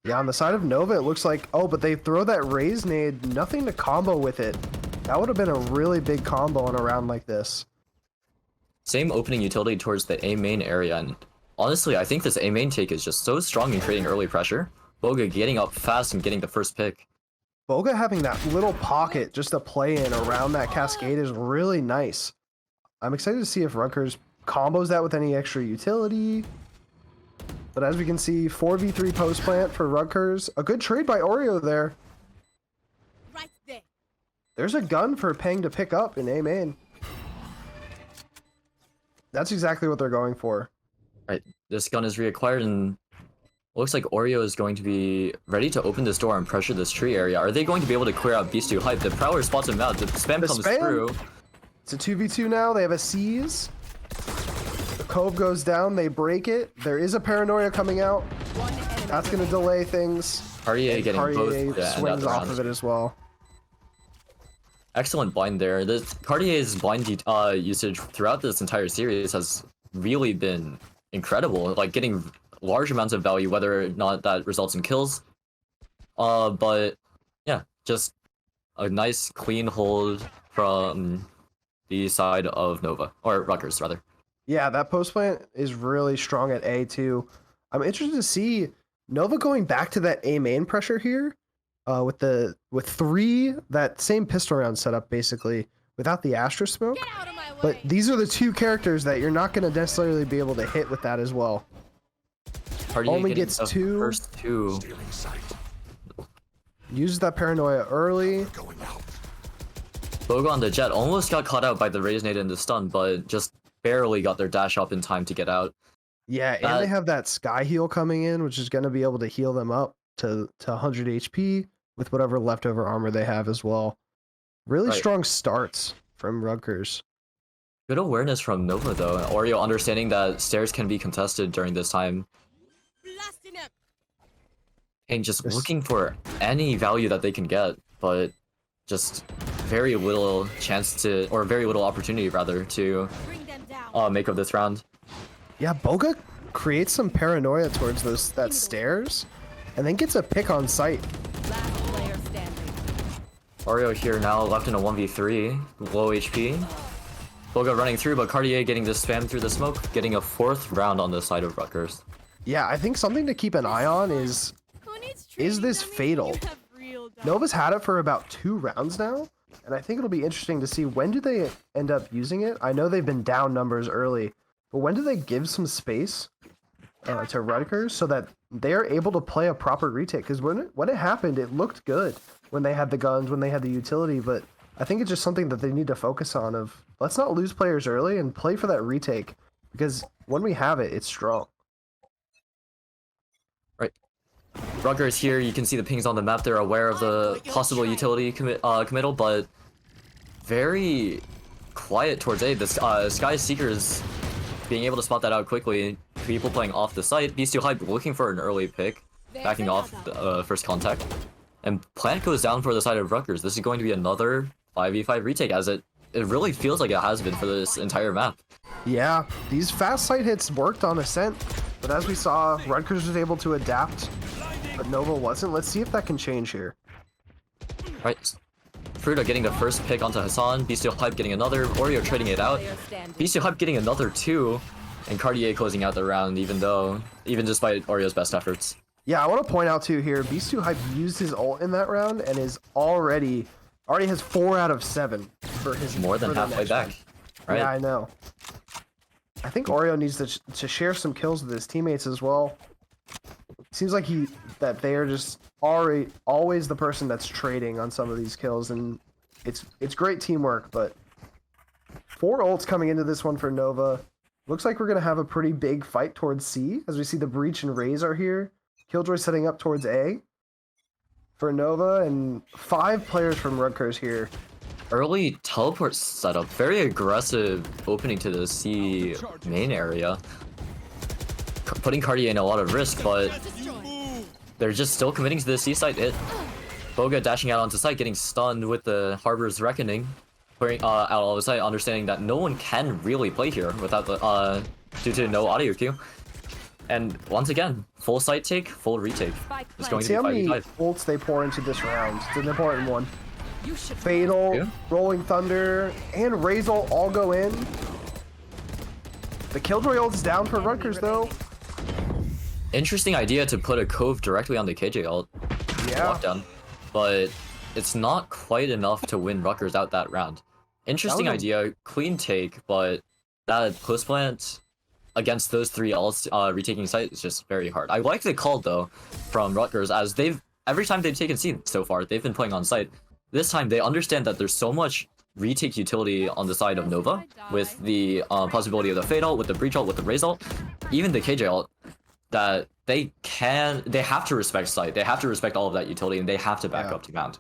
Yeah, on the side of Nova, it looks like, oh, but they throw that raise nade, nothing to combo with it. That would have been a really big combo in a round like this. Same opening utility towards the A main area, and honestly, I think this A main take is just so strong in creating early pressure. Boga getting up fast and getting the first pick. Boga having that little pocket just to play in around that cascade is really nice. I'm excited to see if Rutgers combos that with any extra utility. But as we can see, 4v3 post plant for Rutgers. A good trade by Oreo there. Right there. There's a gun for Peng to pick up in A main. That's exactly what they're going for. Right, this gun is reacquired, and looks like Oreo is going to be ready to open this door and pressure this tree area. Are they going to be able to clear out Beast 2 hype? The Prowler spots him out. The spam The comes spam? through. It's a 2v2 now. They have a seize. The Cove goes down. They break it. There is a Paranoia coming out. One enemy. That's going to delay things. Cartier getting both Cartier to end out swings the off round. of it as well. Excellent bind there. The Cartier's bind usage throughout this entire series has really been incredible. Like getting large amounts of value, whether or not that results in kills. But yeah, just a nice clean hold from the side of Nova, or Rutgers rather. Yeah, that post plant is really strong at A too. I'm interested to see Nova going back to that A main pressure here, with 3 that same pistol round setup basically without the Astra smoke. Get out of my way. But these are the 2 characters that you're not going to necessarily be able to hit with that as well. Cartier Only getting gets the 2. first 2. Uses that Paranoia early. Boga on the jet almost got caught out by the raise nade and the stun, but just barely got their dash up in time to get out. Yeah, and they have that Sky Heal coming in, which is going to be able to heal them up to 100 HP with whatever leftover armor they have as well. Really Right. strong starts from Rutgers. Good awareness from Nova though. Oreo understanding that stairs can be contested during this time. Blasting him. And just This- looking for any value that they can get, but just very little chance to, or very little opportunity rather, to Bring them down. make of this round. Yeah, Boga creates some paranoia towards that stairs, and then gets a pick on sight. Last player standing. Oreo here now left in a 1v3, low HP. Boga running through, but Cartier getting this spam through the smoke, getting a 4th round on the side of Rutgers. Yeah, I think something to keep an eye on is Who needs Is training this dummies when fatal? you have real dummies? Nova's had it for about 2 rounds now, and I think it'll be interesting to see when do they end up using it. I know they've been down numbers early, but when do they give some space to Rutgers so that they're able to play a proper retake? Because when it happened, it looked good when they had the guns, when they had the utility, but I think it's just something that they need to focus on of let's not lose players early and play for that retake, because when we have it, it's strong. Right. Rutgers here, you can see the pings on the map. They're aware of the possible utility committal, but very quiet towards A. The Sky Seekers being able to spot that out quickly. People playing off the site. Beast Hype looking for an early pick, backing off the first contact. And Plant goes down for the side of Rutgers. This is going to be another 5v5 retake, as it really feels like it has been for this entire map. Yeah, these fast sight hits worked on Ascent, but as we saw, Rutgers was able to adapt, but Nova wasn't. Let's see if that can change here. Right. Fruta getting the first pick onto Hassan. Bestial Hype getting another. Oreo trading it out. Player standing. Bestial Hype getting another 2. And Cartier closing out the round, even despite Oreo's best efforts. Yeah, I want to point out too here, Beast2 Hype used his ult in that round and is already has 4 out of 7 for his More than for the halfway next back. round. Right? Yeah, I know. I think Oreo needs to share some kills with his teammates as well. Seems like they are just always the person that's trading on some of these kills, and it's great teamwork. But 4 ults coming into this one for Nova. Looks like we're gonna have a pretty big fight towards C, as we see the Breach and Raze are here. Killjoy setting up towards A for Nova, and 5 players from Rutgers here. Early teleport setup. Very aggressive opening to the C main area. Putting Cartier in a lot of risk, but they're just still committing to the C site hit. Boga dashing out onto site, getting stunned with the Harbor's Reckoning. Putting out of sight, understanding that no one can really play here without the due to no audio queue. And once again, full site take, full retake. It's going to See be how many 5v5. ults they pour into this round. It's an important one. You should Fatal, Yeah. Rolling Thunder, and Razel all go in. The Killjoy ult's down for Rutgers though. Interesting idea to put a Cove directly on the KJ ult. Yeah. Lockdown. But it's not quite enough to win Rutgers out that round. Interesting That was idea, clean take, but that close plant against those 3 ults retaking site is just very hard. I like the call though from Rutgers, as every time they've taken C so far, they've been playing on site. This time they understand that there's so much retake utility on the side of Nova, with the possibility of the Fade ult, with the Breach ult, with the Raze ult, even the KJ ult, that they have to respect site, they have to respect all of that utility, and they have to back Yeah. up to Mount.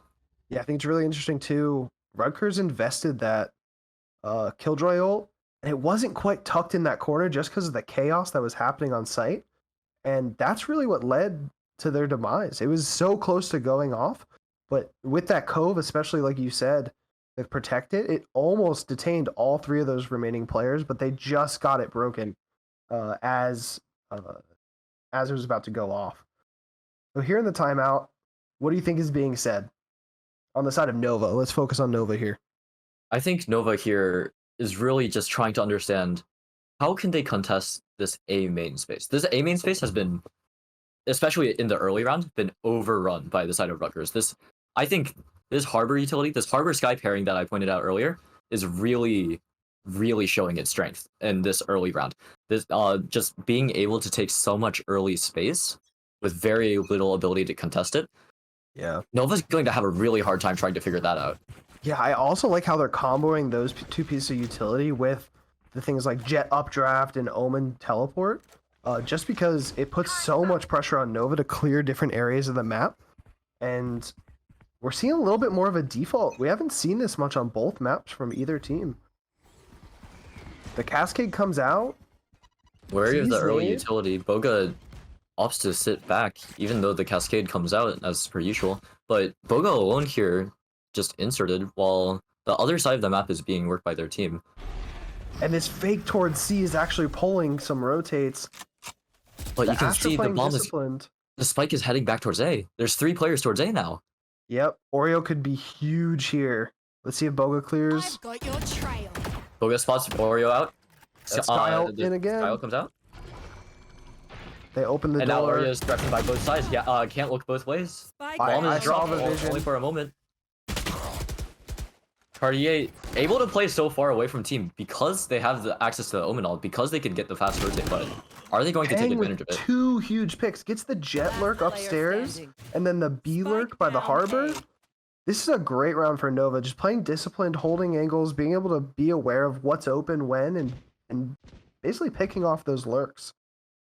Yeah, I think it's really interesting too. Rutgers invested that Killjoy ult, and it wasn't quite tucked in that corner just because of the chaos that was happening on site. And that's really what led to their demise. It was so close to going off, but with that Cove, especially like you said, to protect it, it almost detained all 3 of those remaining players, but they just got it broken as it was about to go off. So here in the timeout, what do you think is being said on the side of Nova? Let's focus on Nova here. I think Nova here is really just trying to understand how can they contest this A main space. This A main space has been, especially in the early round, been overrun by the side of Rutgers. I think this Harbor utility, this Harbor Sky pairing that I pointed out earlier, is really showing its strength in this early round. This just being able to take so much early space with very little ability to contest it. Yeah. Nova's going to have a really hard time trying to figure that out. Yeah, I also like how they're comboing those 2 pieces of utility with the things like Jet Updraft and Omen Teleport, just because it puts so much pressure on Nova to clear different areas of the map. And we're seeing a little bit more of a default. We haven't seen this much on both maps from either team. The Cascade comes out. Wary of the early Easily. utility, Boga opts to sit back, even though the Cascade comes out as per usual. But Boga alone here just inserted while the other side of the map is being worked by their team. And this fake towards C is actually pulling some rotates. But The you can Astra see the playing bomb disciplined. the spike is heading back towards A. There's 3 players towards A now. Yep, Oreo could be huge here. Let's see if Boga clears. I've got your trail. Boga spots Oreo out. That's Kyle in again. Kyle comes out. They open the And now door. Oreo is threatened by both sides. Yeah, can't look both ways. Spike Bomb I is saw dropped the vision. only for a moment. Cartier able to play so far away from team because they have the access to the Omenal, because they can get the fast rotate, but are they going to take Pang advantage with of it? 2 huge picks. Gets the jet lurk player upstairs, standing. and then the B lurk by the down harbor. A. This is a great round for Nova. Just playing disciplined, holding angles, being able to be aware of what's open when, and basically picking off those lurks.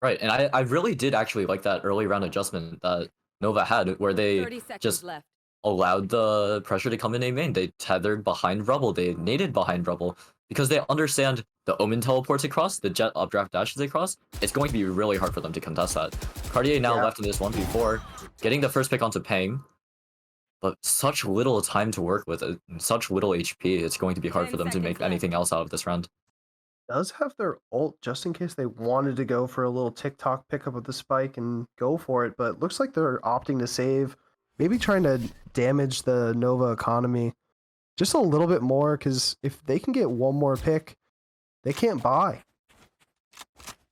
Right, and I really did actually like that early round adjustment that Nova had, where they 30 seconds just left. allowed the pressure to come in A main. They tethered behind Rubble, they naded behind Rubble, because they understand the Omen teleports across, the jet updraft dashes across. It's going to be really hard for them to contest that. Cartier now Yeah. left in this 1v4, getting the first pick onto Pang, but such little time to work with, such little HP, it's going to be hard 10 for them to seconds make left. anything else out of this round. Does have their ult just in case they wanted to go for a little TikTok pickup of the spike and go for it, but looks like they're opting to save, maybe trying to damage the Nova economy just a little bit more, because if they can get one more pick, they can't buy.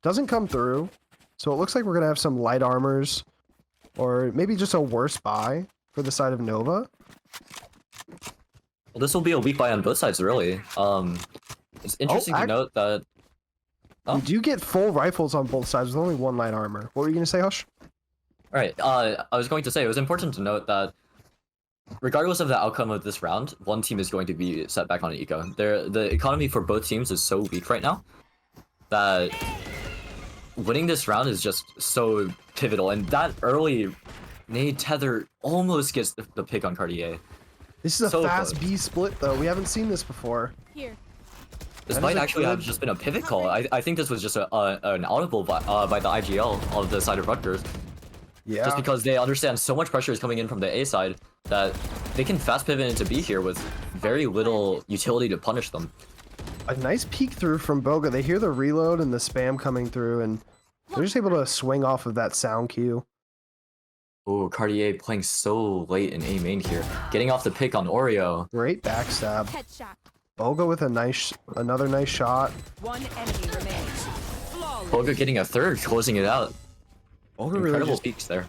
Doesn't come through, so it looks like we're gonna have some light armors, or maybe just a worse buy for the side of Nova. Well, this will be a weak buy on both sides, really. It's interesting to note that Oh. We do get full rifles on both sides with only 1 light armor. What were you gonna say, Hush? Right. I was going to say it was important to note that regardless of the outcome of this round, one team is going to be set back on an eco. The economy for both teams is so weak right now that winning this round is just so pivotal. And that early nade tether almost gets the pick on Cartier. This is a So fast close. B split though. We haven't seen this before. Here. This That might is a actually have good- just been a pivot call. I think this was just an audible by the IGL of the side of Rutgers. Yeah. Just because they understand so much pressure is coming in from the A side that they can fast pivot into B here with very little utility to punish them. A nice peek through from Boga. They hear the reload and the spam coming through, and they're just able to swing off of that sound cue. Oh, Cartier playing so late in A main here. Getting off the pick on Oreo. Great backstab. Headshot. Boga with another nice shot. One enemy remains. Flawless. Boga getting a third, closing it out. Boga really Incredible just, peaks there.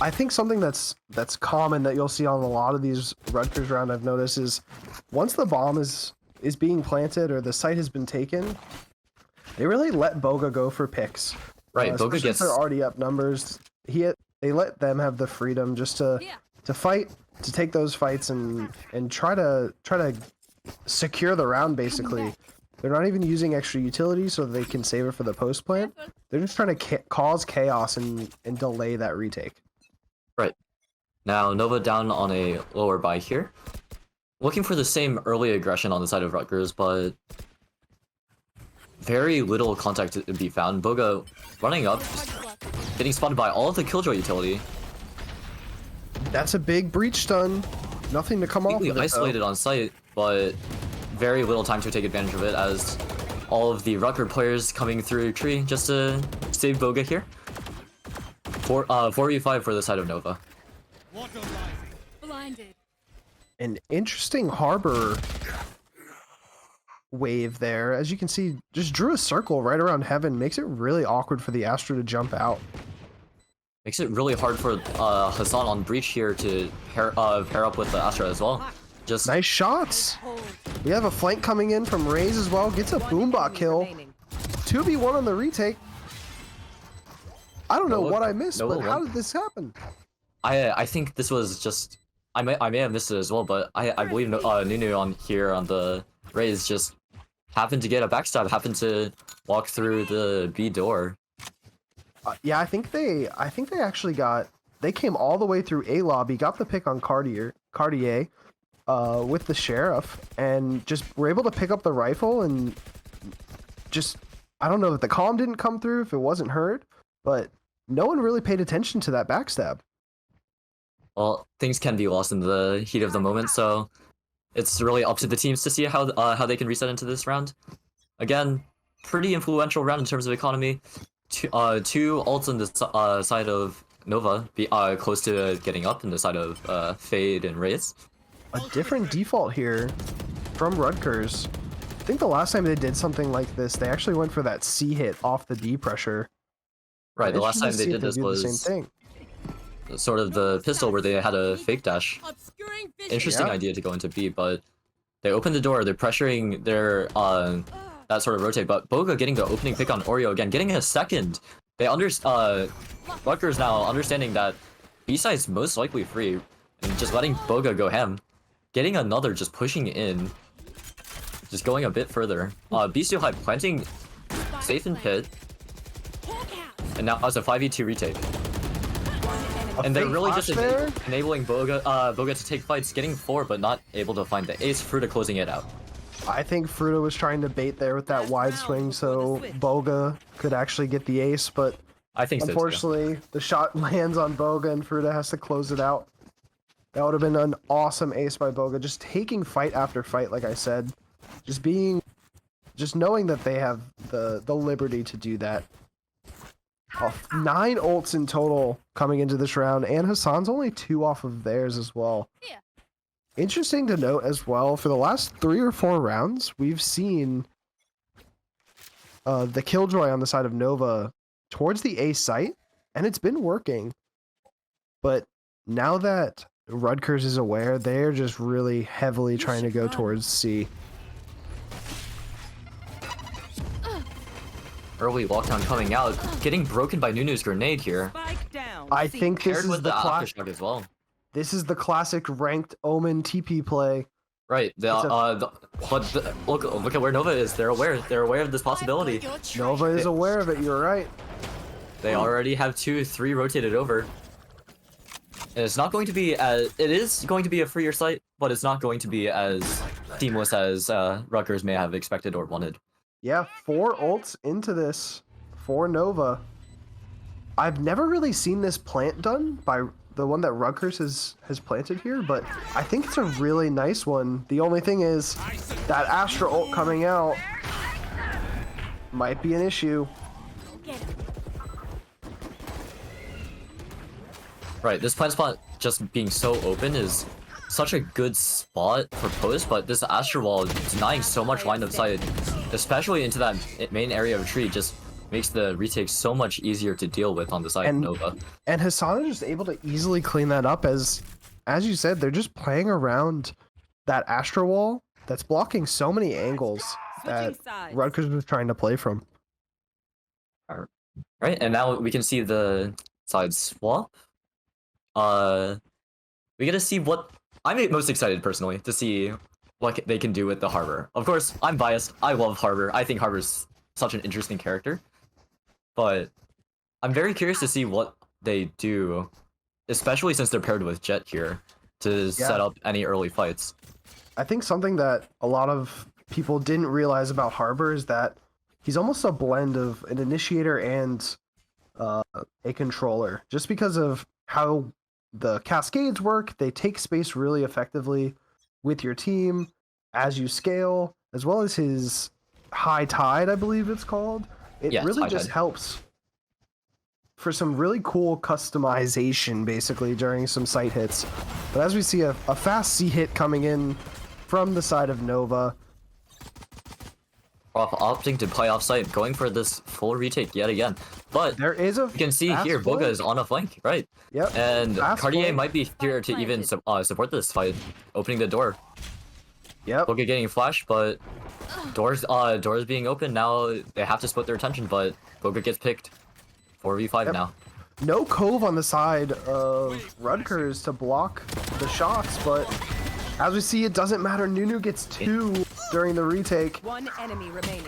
I think something that's common that you'll see on a lot of these Rutgers round I've noticed is once the bomb is being planted or the site has been taken, they really let Boga go for picks. Right, Especially Boga if gets they're already up numbers. They let them have the freedom just to fight, to take those fights and try to secure the round basically. They're not even using extra utility so they can save it for the post plant. They're just trying to cause chaos and delay that retake. right. Now Nova down on a lower buy here. Looking for the same early aggression on the side of Rutgers, but very little contact to be found. Boga running up, getting spotted by all of the Killjoy utility. That's a big breach stun. Nothing to come off of Completely it, isolated on site, but very little time to take advantage of it as all of the Rutgers players coming through tree just to save Boga here. 4v5 for the side of Nova. Blinded. An interesting harbor wave there. As you can see, just drew a circle right around heaven. Makes it really awkward for the Astra to jump out. Makes it really hard for Hassan on breach here to pair up with the Astra as well. Just Nice shots. Hold. We have a flank coming in from Raze as well. Gets a One boombot enemy kill. remaining. 2v1 on the retake. I don't know No, what I missed, no, but one. how did this happen? I think this was just I may have missed it as well, but I believe Nunu on here on the Raze just happened to get a backstab, happened to walk through the B door. Yeah, I think they actually they came all the way through A lobby, got the pick on Cartier with the sheriff, and just were able to pick up the rifle and just I don't know if the comm didn't come through, if it wasn't heard, but no one really paid attention to that backstab. well, things can be lost in the heat of the moment, so it's really up to the teams to see how they can reset into this round. Again, pretty influential round in terms of economy. Two ults on the side of Nova, close to getting up, in the side of Fade and Wraith. A different default here from Rutgers. I think the last time they did something like this, they actually went for that C hit off the D pressure. Right, the last time Interesting they to did see if this do the was same thing. sort of the pistol where they had a fake dash. Obscuring vision. Interesting Yeah. idea to go into B, but they open the door, they're pressuring their that sort of rotate, but Boga getting the opening pick on Oreo again, getting a second. They Rutgers now understanding that B side's most likely free, and just letting Boga go ham. Getting another, just pushing in. Just going a bit further. B still high, planting safe in pit, and now it's a 5v2 retake. And they're fake really flash just there? enabling Boga to take fights, getting 4, but not able to find the ace. Fruta closing it out. I think Fruta was trying to bait there with that wide swing so Boga could actually get the ace, but I think so too. unfortunately the shot lands on Boga and Fruta has to close it out. That would have been an awesome ace by Boga, just taking fight after fight, like I said. Just knowing that they have the liberty to do that. 9 ults in total coming into this round, and Hassan's only 2 off of theirs as well. Interesting to note as well, for the last 3 or 4 rounds, we've seen the Killjoy on the side of Nova towards the A site, and it's been working. But now that Rutgers is aware, they're just really heavily trying to go towards C. Early lockdown coming out, getting broken by Nunu's grenade here. Spike down. I C. think this Paired is with the the classic. aftershock as well. This is the classic ranked Omen TP play. Right. Look at where Nova is. They're aware. They're aware of this possibility. Nova is aware of it. You're right. They already have 2-3 rotated over. And it's not going to be as. It is going to be a freer site, but it's not going to be as seamless as Rutgers may have expected or wanted. Yeah, 4 ults into this for Nova. I've never really seen this plant done by the one that Rutgers has planted here, but I think it's a really nice one. The only thing is that Astra ult coming out might be an issue. Right. This plant spot just being so open is such a good spot for post, but this Astra wall denying so much line of sight, especially into that main area of tree, just makes the retake so much easier to deal with on the side of Nova. And Hassan is just able to easily clean that up as you said, they're just playing around that Astra wall that's blocking so many angles that Switching sides. Rutgers was trying to play from. Right, and now we can see the side swap. We get to see what I'm most excited personally to see what they can do with the Harbor. Of course, I'm biased. I love Harbor. I think Harbor's such an interesting character. But I'm very curious to see what they do, especially since they're paired with Jet here to set up any early fights. I think something that a lot of people didn't realize about Harbor is that he's almost a blend of an initiator and a controller. Just because of how the cascades work, they take space really effectively with your team as you scale, as well as his high tide, I believe it's called. It Yeah, it's really high just tide. helps for some really cool customization, basically, during some site hits. But as we see a fast C hit coming in from the side of Nova. Opting to play off site, going for this full retake yet again. But There is a you can see fast here, Boga flank. is on a flank, right? Yep. And Fast Cartier flank. might be here to even support this fight, opening the door. Yep. Boga getting flash, but doors being open now. They have to split their attention, but Boga gets picked. 4v5 Yep. now. No Cove on the side of Rutgers to block the shots, but as we see, it doesn't matter. Nunu gets 2 during the retake. One enemy remaining.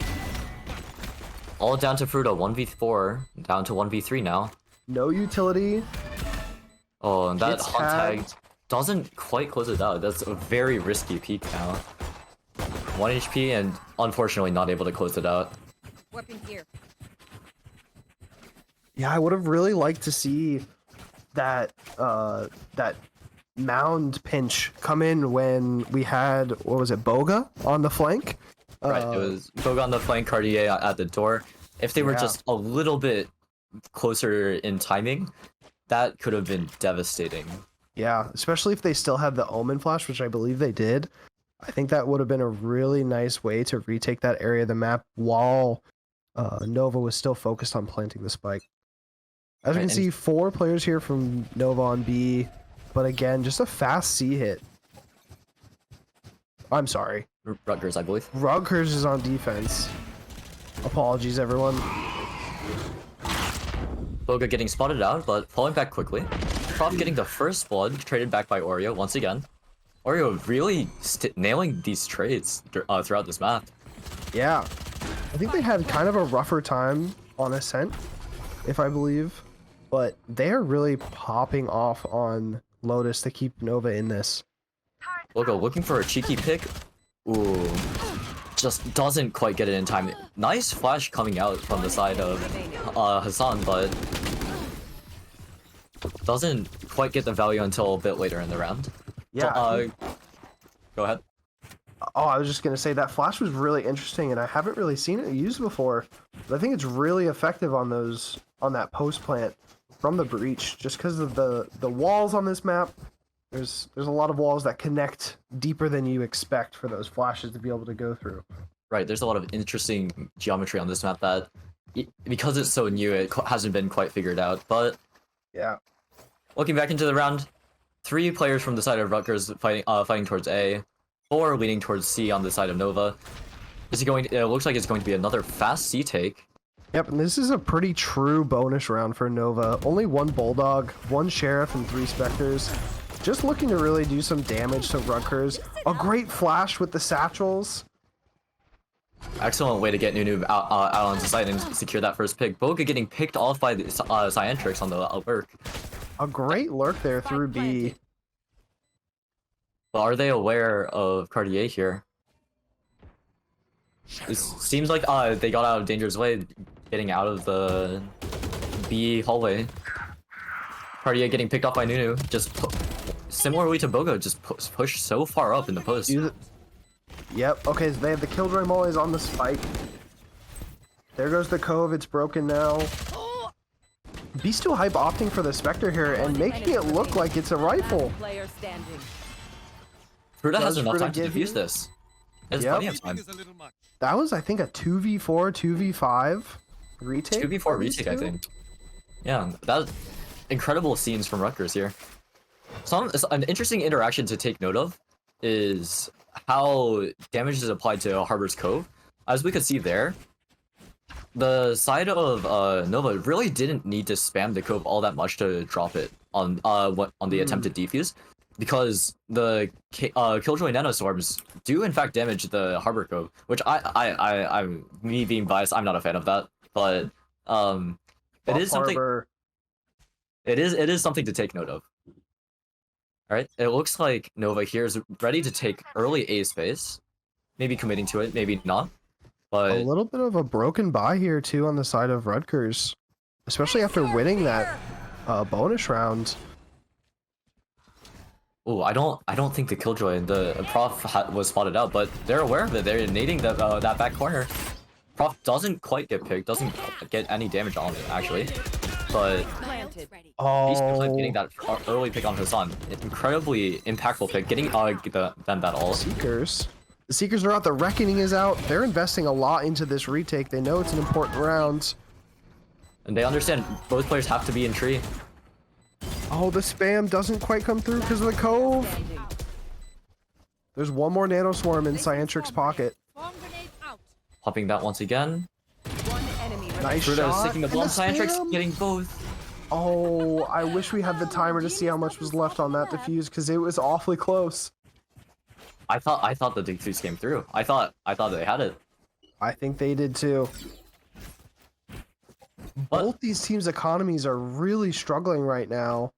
All down to Fruta, 1v4, down to 1v3 now. No utility. Oh, and that Gets hot tag tagged. doesn't quite close it out. That's a very risky peek now. 1 HP and unfortunately not able to close it out. Weapon here. Yeah, I would have really liked to see that that mound pinch come in when we had, what was it, Boga on the flank? Right, it was Boga on the flank, Cartier at the door. If they were Yeah. just a little bit closer in timing, that could have been devastating. Yeah, especially if they still had the Omen Flash, which I believe they did. I think that would have been a really nice way to retake that area of the map while Nova was still focused on planting the spike. As you Right, can see, 4 players here from Nova on B, but again, just a fast C hit. I'm sorry. Rutgers, I believe. Rutgers is on defense. Apologies, everyone. Boga getting spotted out, but falling back quickly. Prof getting the first blood, traded back by Oreo once again. Oreo really nailing these trades throughout this map. Yeah. I think they had kind of a rougher time on Ascent, if I believe. But they're really popping off on Lotus to keep Nova in this. Boga looking for a cheeky pick. Ooh. Just doesn't quite get it in time. Nice flash coming out from the side of Hassan, but doesn't quite get the value until a bit later in the round. Yeah. Go ahead. Oh, I was just going to say that flash was really interesting, and I haven't really seen it used before. But I think it's really effective on that post plant from the breach, just because of the walls on this map. There's a lot of walls that connect deeper than you expect for those flashes to be able to go through. Right, there's a lot of interesting geometry on this map that, because it's so new, it hasn't been quite figured out. But Yeah. looking back into the round, 3 players from the side of Rutgers fighting towards A, 4 leading towards C on the side of Nova. It looks like it's going to be another fast C take. Yep, and this is a pretty true bonus round for Nova. Only 1 Bulldog, 1 Sheriff, and 3 Spectres. Just looking to really do some damage to Rutgers. A great flash with the satchels. Excellent way to get Nunu out onto site and secure that first pick. Boga getting picked off by the Cyantrix on the lurk. A great lurk there through B. But are they aware of Cartier here? It seems like they got out of Danger's way, getting out of the B hallway. Cartier getting picked off by Nunu, just similarly to Boga, just push so far up in the post. Yep, okay, so they have the Killjoy mollies on the spike. There goes the Cove, it's broken now. Beast 2 Hype opting for the Spectre here and making it look like it's a rifle. Player standing. Fruta has Does enough Fruta time to get defuse here? this. There's Yep. plenty of time. That was, I think, a 2v4, 2v5 retake. 2v4 by these retake, I two? think. Yeah, that's incredible scenes from Rutgers here. An interesting interaction to take note of is how damage is applied to Harbor's Cove. As we could see there, the side of Nova really didn't need to spam the Cove all that much to drop it on the attempted defuse, because the Killjoy Nanoswarms do in fact damage the Harbor Cove, which I'm me being biased, I'm not a fan of that, but it is something. Harbor. It is something to take note of. Alright, it looks like Nova here is ready to take early A space. Maybe committing to it, maybe not. A But little bit of a broken buy here, too, on the side of Rutgers. Especially after winning that bonus round. oh, I don't think the Killjoy and the Prof was spotted out, but they're aware of it. They're nading that back corner. Prof doesn't quite get picked, doesn't get any damage on it actually, but Planted. he's Oh, getting that early pick on Hassan. Incredibly impactful pick, getting them that all. Seekers. The Seekers are out, the Reckoning is out. They're investing a lot into this retake. They know it's an important round. And they understand both players have to be in tree. Oh, the spam doesn't quite come through because of the Cove. Standing. There's one more Nanoswarm in Cyantrix's pocket. Bomb grenade out. Popping that once again. One enemy remaining. Nice Fruta is shot. sticking the and bomb. the Cyantrix spam. getting both. Oh, I wish we had the timer to see how much was left on that defuse because it was awfully close. I thought the defuse came through. I thought they had it. I think they did too. But Both these teams' economies are really struggling right now.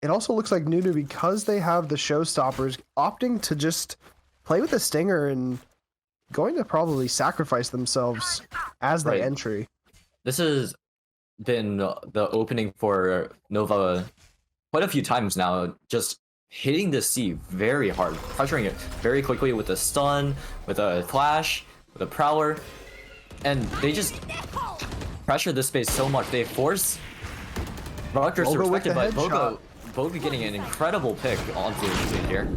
It also looks like Nunu, because they have the showstoppers, opting to just play with the Stinger and going to probably sacrifice themselves as the Right. entry. this has been the opening for Nova quite a few times now. Just hitting the C very hard, pressuring it very quickly with a stun, with a flash, with a prowler, and they just pressure this space so much. They force Rutgers to Boga with respect it, the but headshot. Boga getting an incredible pick onto the lead here.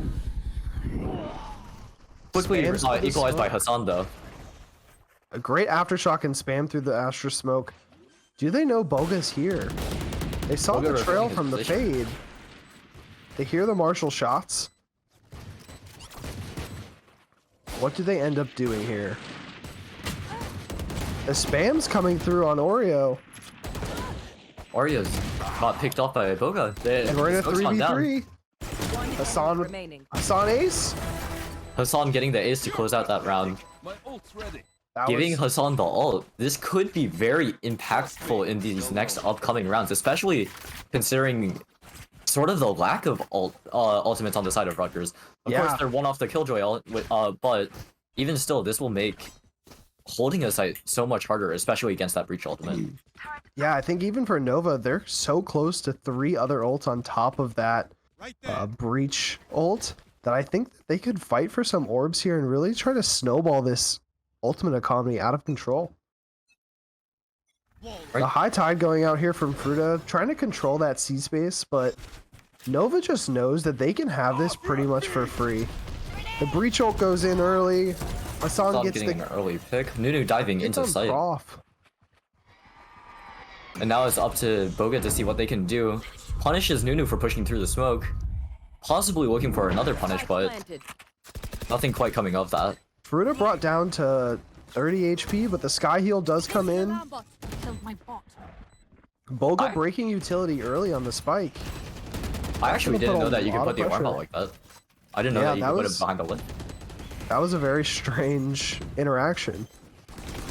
Quickly Spams with the equalized by smoke. Hassan though. A great aftershock and spam through the Astra smoke. Do they know Boga's here? They saw Boga the trail revealing his from the position. fade. They hear the Marshall shots. What do they end up doing here? The spam's coming through on Oreo. Oreos got picked off by Boga. And we're in a Smoke's gone down. 3v3. One Hassan enemy with- remaining. Hassan ace. Hassan getting the ace to close out that round. My ult's ready. That Giving was- Hassan the ult. This could be very impactful in these next upcoming rounds, especially considering sort of the lack of ultimates on the side of Rutgers. Of Yeah. course, they're one off the Killjoy ult, but even still, this will make holding a site so much harder, especially against that Breach ultimate. Yeah, I think even for Nova, they're so close to 3 other ults on top of that Breach ult that I think that they could fight for some orbs here and really try to snowball this ultimate economy out of control. Right. The high tide going out here from Fruta, trying to control that C space, but Nova just knows that they can have this pretty much for free. The Breach ult goes in early. Hassan Hassan gets getting the an early pick. Nunu diving gets into on sight. Prof. And now it's up to Boga to see what they can do. Punishes Nunu for pushing through the smoke. Possibly looking for another punish, but Planted. nothing quite coming of that. Fruta brought down to 30 HP, but the Sky Heal does come in. Alarm bot. Killed my bot. Boga breaking utility early on the spike. I actually gonna put didn't know a that you could lot put of the alarm pressure. bot like that. I didn't know Yeah, that you that could put was- it behind the lip. That was a very strange interaction.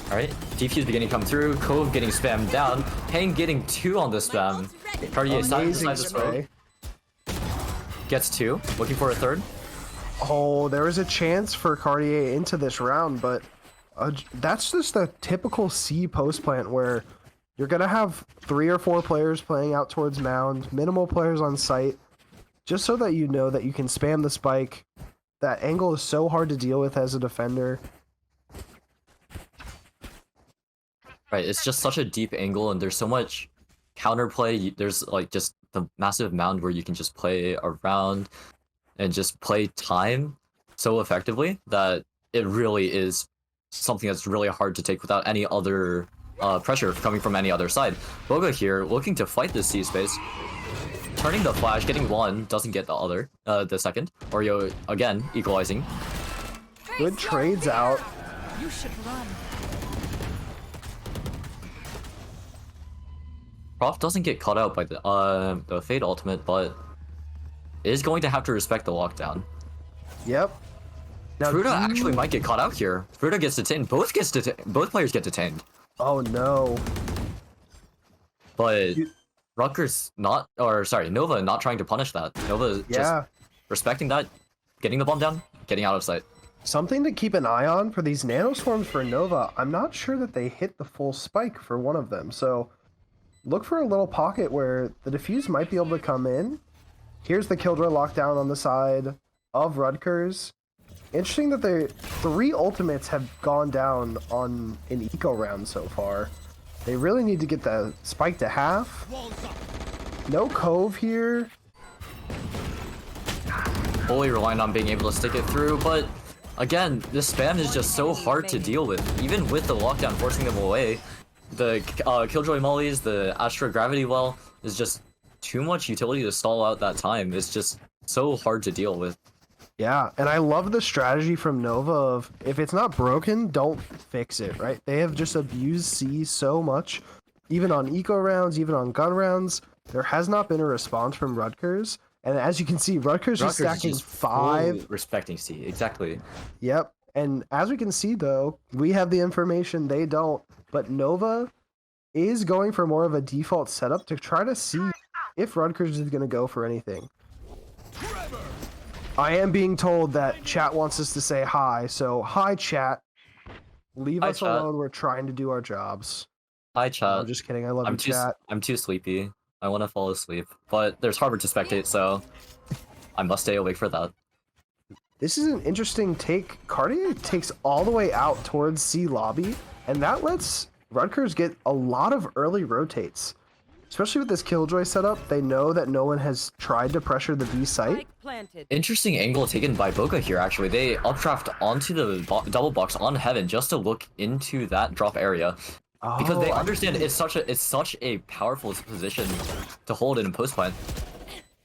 Alright, defuse beginning to come through, Cove getting spammed down, Hang getting 2 on the spam. Cartier side to Amazing side the smoke. spray. Gets 2, looking for a third. Oh, there was a chance for Cartier into this round, but that's just a typical C post plant where you're gonna have 3 or 4 players playing out towards mound, minimal players on site, just so that you know that you can spam the spike. That angle is so hard to deal with as a defender. Right, it's just such a deep angle and there's so much counterplay. There's like just the massive mound where you can just play around and just play time so effectively that it really is something that's really hard to take without any other pressure coming from any other side. Boga here looking to fight this C space. Turning the flash, getting 1, doesn't get the other, the second. Oreo again equalizing. Good trades out. You should run. Prof doesn't get caught out by the Fade ultimate, but is going to have to respect the lockdown. Yep. Now, Fruta do- actually might get caught out here. Fruta gets detained. Both players get detained. Oh no. But You- Rutgers Nova not trying to punish that. Nova just Yeah. respecting that, getting the bomb down, getting out of sight. Something to keep an eye on for these nanoswarms for Nova. I'm not sure that they hit the full spike for one of them, so look for a little pocket where the defuse might be able to come in. Here's the Killjoy lockdown on the side of Rutgers. Interesting that the 3 ultimates have gone down on an eco round so far. They really need to get the spike to half. No Cove here. Fully relying on being able to stick it through, but again, this spam is just so hard to deal with. Even with the lockdown forcing them away, the Killjoy mollies, the Astra Gravity Well is just too much utility to stall out that time. It's just so hard to deal with. Yeah, and I love the strategy from Nova of if it's not broken, don't fix it, right? They have just abused C so much, even on eco rounds, even on gun rounds. There has not been a response from Rutgers, and as you can see, Rutgers is stacking just 5. fully respecting C, exactly. Yep, and as we can see though, we have the information, they don't, but Nova is going for more of a default setup to try to see if Rutgers is going to go for anything. I am being told that chat wants us to say hi, so hi chat. Leave Hi, us chat. alone, we're trying to do our jobs. Hi No, chat. I'm just kidding, I love you I'm too chat. I'm too sleepy. I want to fall asleep, but there's Harbor to spectate, so I must stay awake for that. This is an interesting take. Cartier takes all the way out towards C lobby, and that lets Rutgers get a lot of early rotates. Especially with this Killjoy setup, they know that no one has tried to pressure the B site. Spike planted. Interesting angle taken by Boca here, actually. They updraft onto the double box on Heaven just to look into that drop area. Because they Oh, I understand it's such a powerful position to hold in post plant.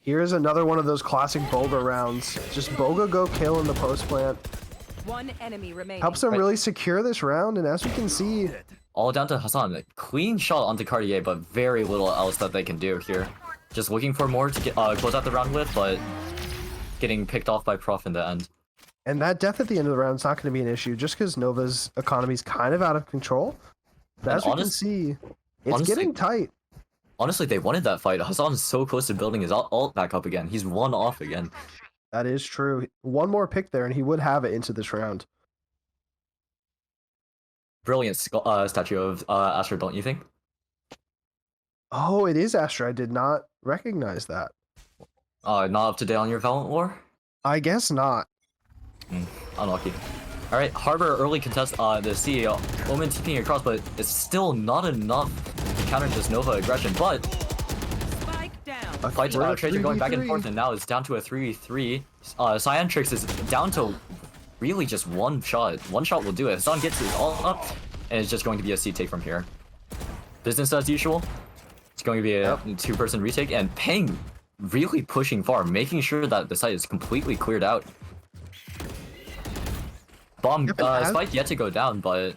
Here's another one of those classic Boga rounds. Just Boga go kill in the post plant. One enemy remaining. Helps them Right. really secure this round, and as we can see, All down to Hassan. Clean shot onto Cartier, but very little else that they can do here. Just looking for more to get close out the round with, but getting picked off by Prof in the end. and that death at the end of the round is not going to be an issue, just because Nova's economy is kind of out of control. But And as we can see, it's honestly- getting tight. Honestly, they wanted that fight. Hassan's so close to building his ult back up again. He's one off again. That is true. One more pick there, and he would have it into this round. Brilliant statue of Astra, don't you think? Oh, it is Astra. I did not recognize that. Not up to date on your Valorant lore? I guess not. Unlucky. Alright, Harbor early contest the C. Omen TPing across, but it's still not enough to counter this Nova aggression. But Spike down. A fight we're at Tracer going back and 3v3. forth, and now it's down to a 3v3. Cyantrix is down to really just one shot. One shot will do it. Hassan gets his all up, and it's just going to be a C take from here. Business as usual. It's going to be a two-person retake, and Peng really pushing far, making sure that the site is completely cleared out. Bomb Yep, and as- Spike yet to go down, but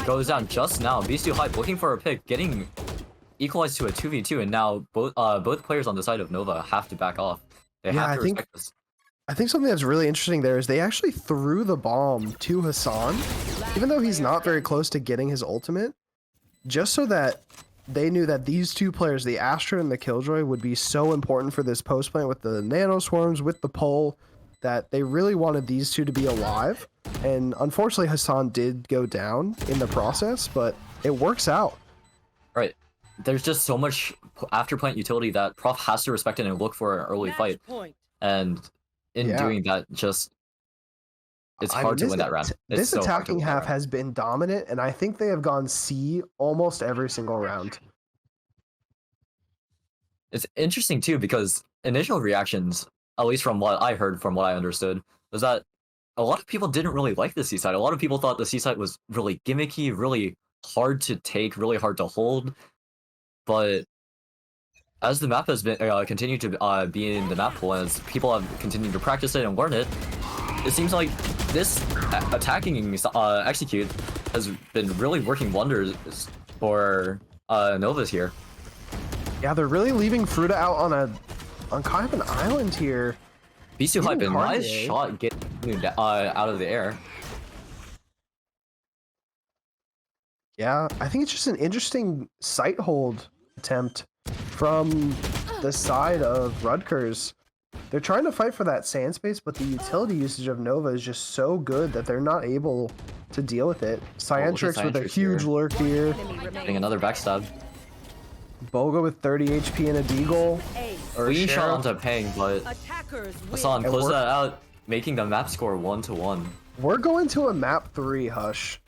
goes down just now. Beast High looking for a pick, getting equalized to a 2v2, and now both players on the side of Nova have to back off. They Yeah, have I to think- respect this. I think something that's really interesting there is they actually threw the bomb to Hassan, even though he's not very close to getting his ultimate, just so that they knew that these two players, the Astra and the Killjoy, would be so important for this post plant with the nano swarms, with the pole, that they really wanted these two to be alive. And unfortunately, Hassan did go down in the process, but it works out. Right. There's just so much after plant utility that Prof has to respect it and look for an early fight. Point. And in Yeah. doing that, just it's I mean, hard to this win that round. It's This so hard to attacking win that half round. has been dominant, and I think they have gone C almost every single round. It's interesting too because initial reactions, at least from what I heard, from what I understood, was that a lot of people didn't really like the seaside. A lot of people thought the seaside was really gimmicky, really hard to take, really hard to hold. But as the map has been continued to be in the map pool, as people have continued to practice it and learn it, it seems like this attacking execute has been really working wonders for Novas here. Yeah, they're really leaving Fruta out on kind of an island here. Bisu Even Hype, a nice Cartier. shot getting out of the air. Yeah, I think it's just an interesting sight hold attempt from the side of Rutgers. They're trying to fight for that sand space, but the utility usage of Nova is just so good that they're not able to deal with it. Cyantrix with a Cyantrix huge here. lurk here. Enemy Getting remaining. another backstab. Boga with 30 HP and a deagle. Ace. Or Clean Sheriff. shot onto Peng, but Attackers win. Hassan And close we're- that out, making the map score 1-1. We're going to a map 3, Hush.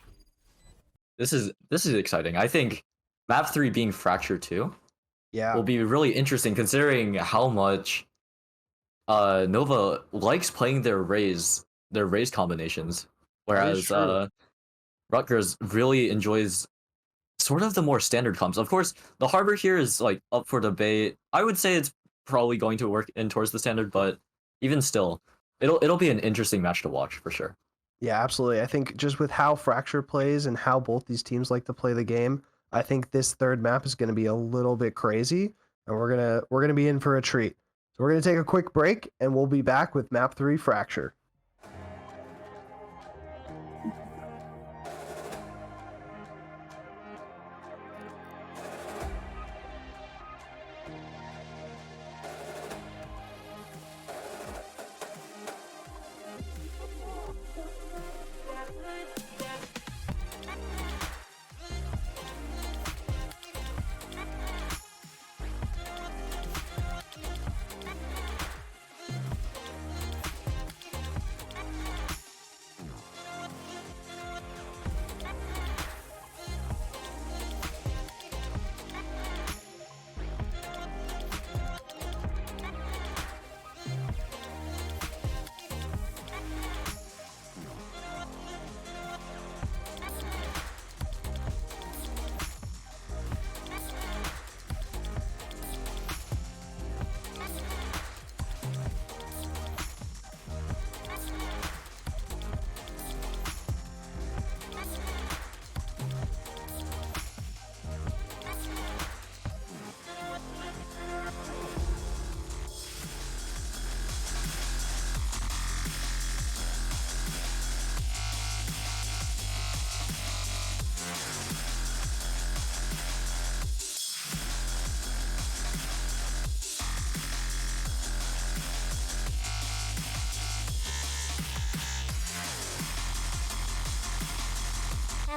This is exciting. I think map 3 being Fracture 2 Yeah. will be really interesting considering how much Nova likes playing their raise combinations, whereas true. Rutgers really enjoys sort of the more standard comps. Of course, the Harbor here is like up for debate. I would say it's probably going to work in towards the standard, but even still, it'll be an interesting match to watch for sure. Yeah, absolutely. I think just with how Fracture plays and how both these teams like to play the game, I think this third map is going to be a little bit crazy, and we're gonna be in for a treat. So we're gonna take a quick break, and we'll be back with map 3 Fracture.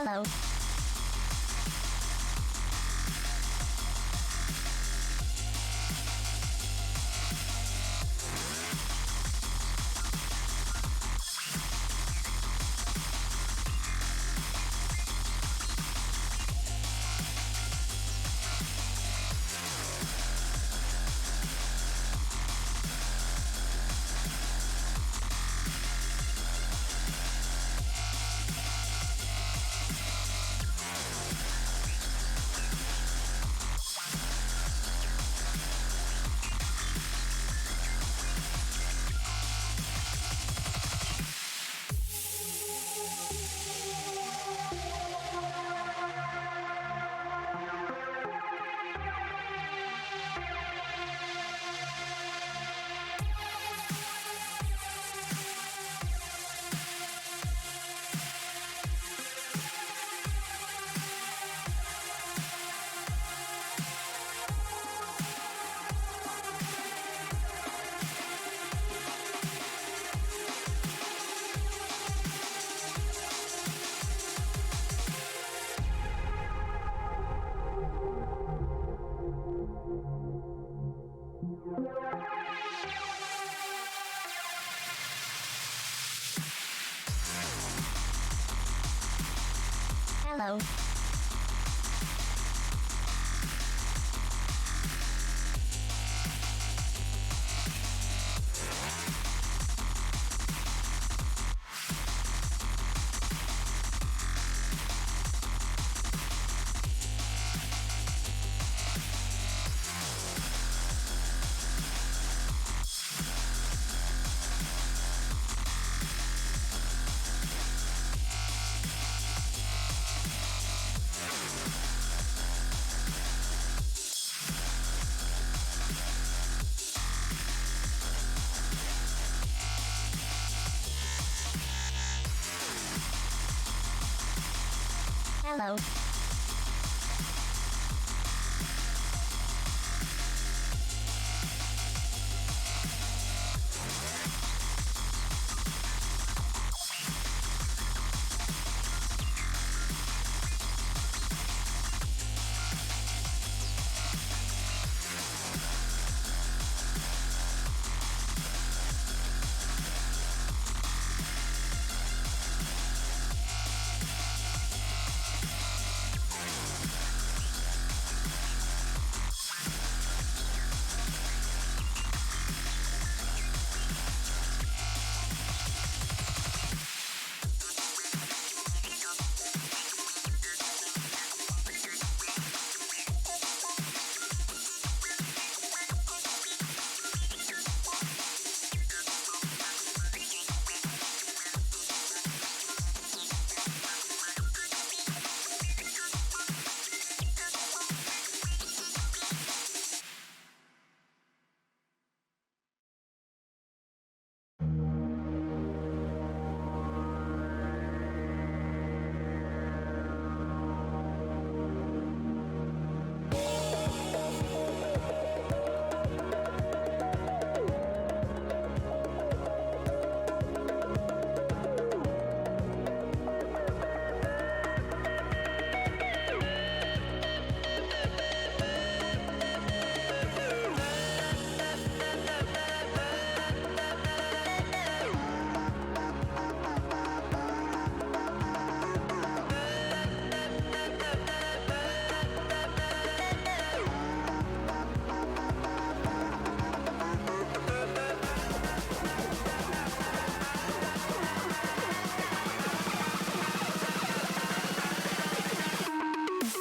Hello. Hello. Hello.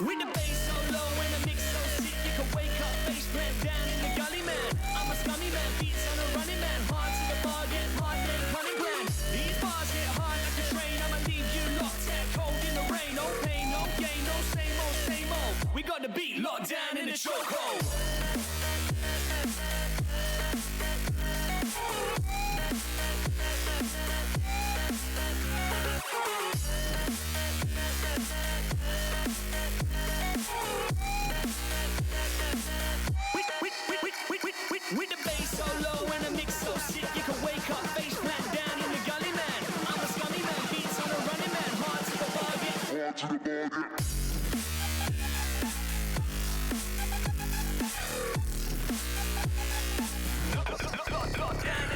With the bass so low and the mix so sick, you can wake up, face plant down in the gully, man. I'm a scummy man, beats on a running man, hard to the bargain, hard man, cunning plan. These bars hit hard like a train, I'ma leave you locked out cold in the rain. No pain, no gain, no same old, same old. We got the beat locked down in the chokehold. With the bass so low and the mix so sick, you can wake up, face plant down in the gully, man. I'm a scummy man, beats on a running man, hard to the bargain. to the ball game.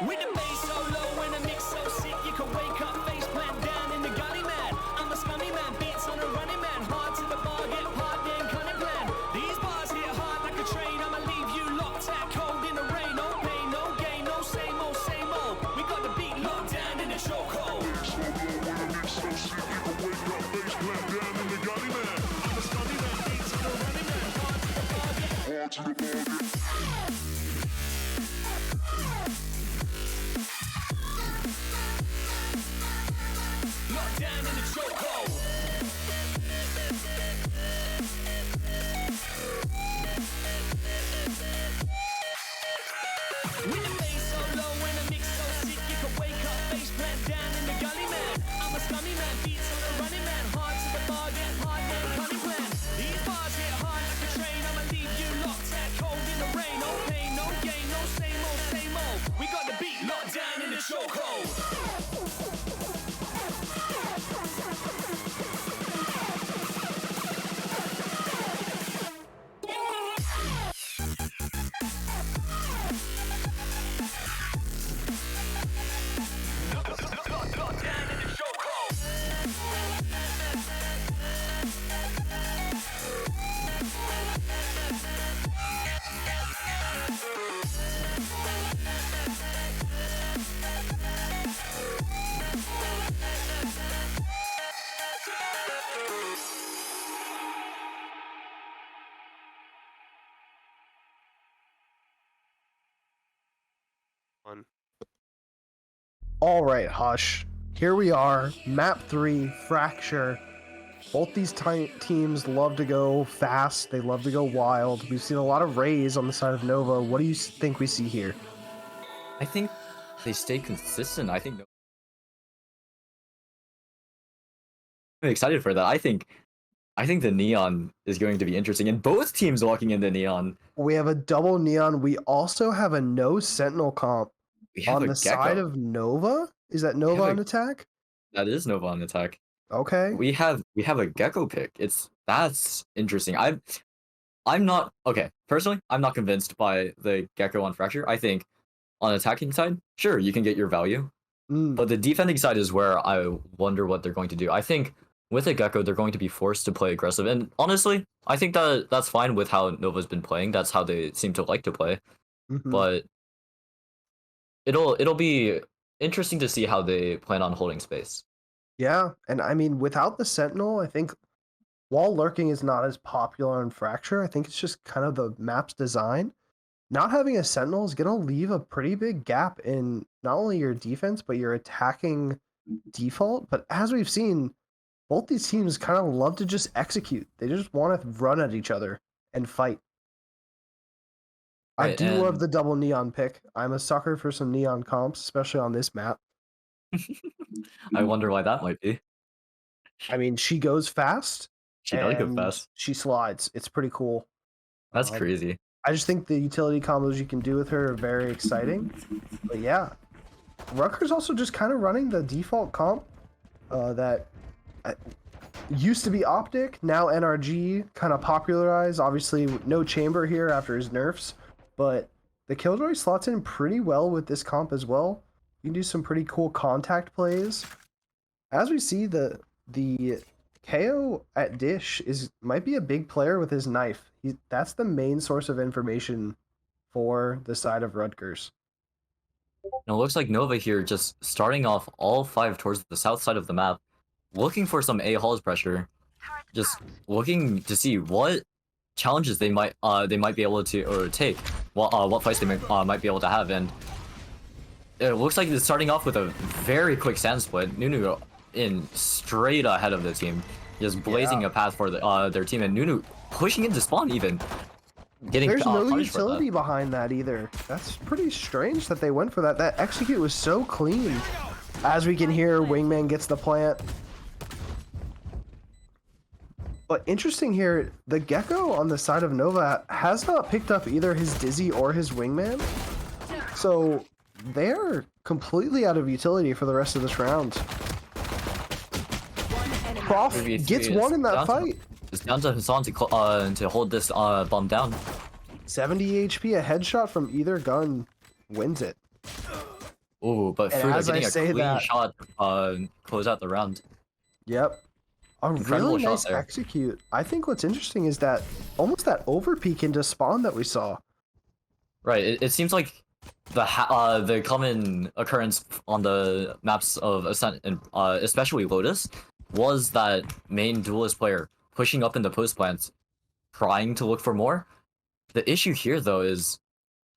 With the bass so low and the mix so sick, you can wake up face plant down in the gully, man. I'm a scummy man, beats on a running man, hard to the bar, get hard then cunning plan. These bars hit hard like a train, I'ma leave you locked out cold in the rain. No pain, no gain, no same old, same old. We got the beat locked down in the chokehold. So low when the mix so sick, you can wake up face plant down in the gully, man. I'm a scummy man, beats on a running man, hard to the bar, get Hard to the ball game. locked down in the chokehold. With the bass so low and the mix so sick, you can wake up face plant down in the gully, man. I'm a scummy man, beats on a running man, hard to the bar, get hard then cunning plan. These bars hit hard like a train, I'ma leave you locked out cold in the rain. No pain, no gain, no same old, same old. We got the beat locked down in the chokehold. Locked down in the chokehold. All right, Hush. Here we are, map 3, Fracture. Both these teams love to go fast. They love to go wild. We've seen a lot of Rays on the side of Nova. What do you think we see here? I think they stay consistent. I think I'm excited for that. I think the Neon is going to be interesting, and both teams walking into Neon. We have a double Neon. We also have a no Sentinel comp We have on a the Gecko. side of Nova. Is that Nova have a- on attack? That is Nova on attack. Okay. We have a Gecko pick. That's interesting. I'm not okay. Personally, I'm not convinced by the Gecko on Fracture. I think on attacking side, sure, you can get your value. Mm, But the defending side is where I wonder what they're going to do. I think with a Gecko, they're going to be forced to play aggressive. And honestly, I think that's fine with how Nova's been playing. That's how they seem to like to play. mhm. But it'll be interesting to see how they plan on holding space. Yeah, and I mean, without the Sentinel, I think while lurking is not as popular in Fracture, I think it's just kind of the map's design. Not having a Sentinel is going to leave a pretty big gap in not only your defense, but your attacking default. But as we've seen, both these teams kind of love to just execute. They just want to run at each other and fight. I Right, do love and- the double Neon pick. I'm a sucker for some Neon comps, especially on this map. I wonder why that might be. I mean, she goes fast. She does go and fast. She slides. It's pretty cool. That's Um, crazy. I just think the utility combos you can do with her are very exciting. But yeah, Rutgers also just kind of running the default comp that used to be Optic, now NRG, kind of popularized. Obviously, no chamber here after his nerfs, but the Killjoy slots in pretty well with this comp as well. You can do some pretty cool contact plays. As we see, the KO at Dish might be a big player with his knife. That's the main source of information for the side of Rutgers. And it looks like Nova here just starting off all 5 towards the south side of the map, looking for some A halls pressure, just looking to see what challenges they might be able to or take, what fights they might be able to have. And it looks like it's starting off with a very quick sand split. Nunu in straight ahead of the team, just blazing a path for their team, and Nunu pushing into spawn even. There's no punished for that. utility behind that either. That's pretty strange that they went for that. That execute was so clean. As we can hear, Wingman gets the plant. But interesting here, the Gecko on the side of Nova has not picked up either his Dizzy or his Wingman. So they're completely out of utility for the rest of this round. One enemy. Prof Maybe gets it's one in that down to- fight. It's down to Hassan to hold this bomb down. 70 HP, a headshot from either gun wins it. Ooh, but And Fruta as I getting a say clean that- shot close out the round. Yep. A Incredible really shot nice there. execute. I think what's interesting is that almost that overpeak into spawn that we saw. Right, it seems like the common occurrence on the maps of Ascent and especially Lotus was that main duelist player pushing up in the post plants, trying to look for more. The issue here though is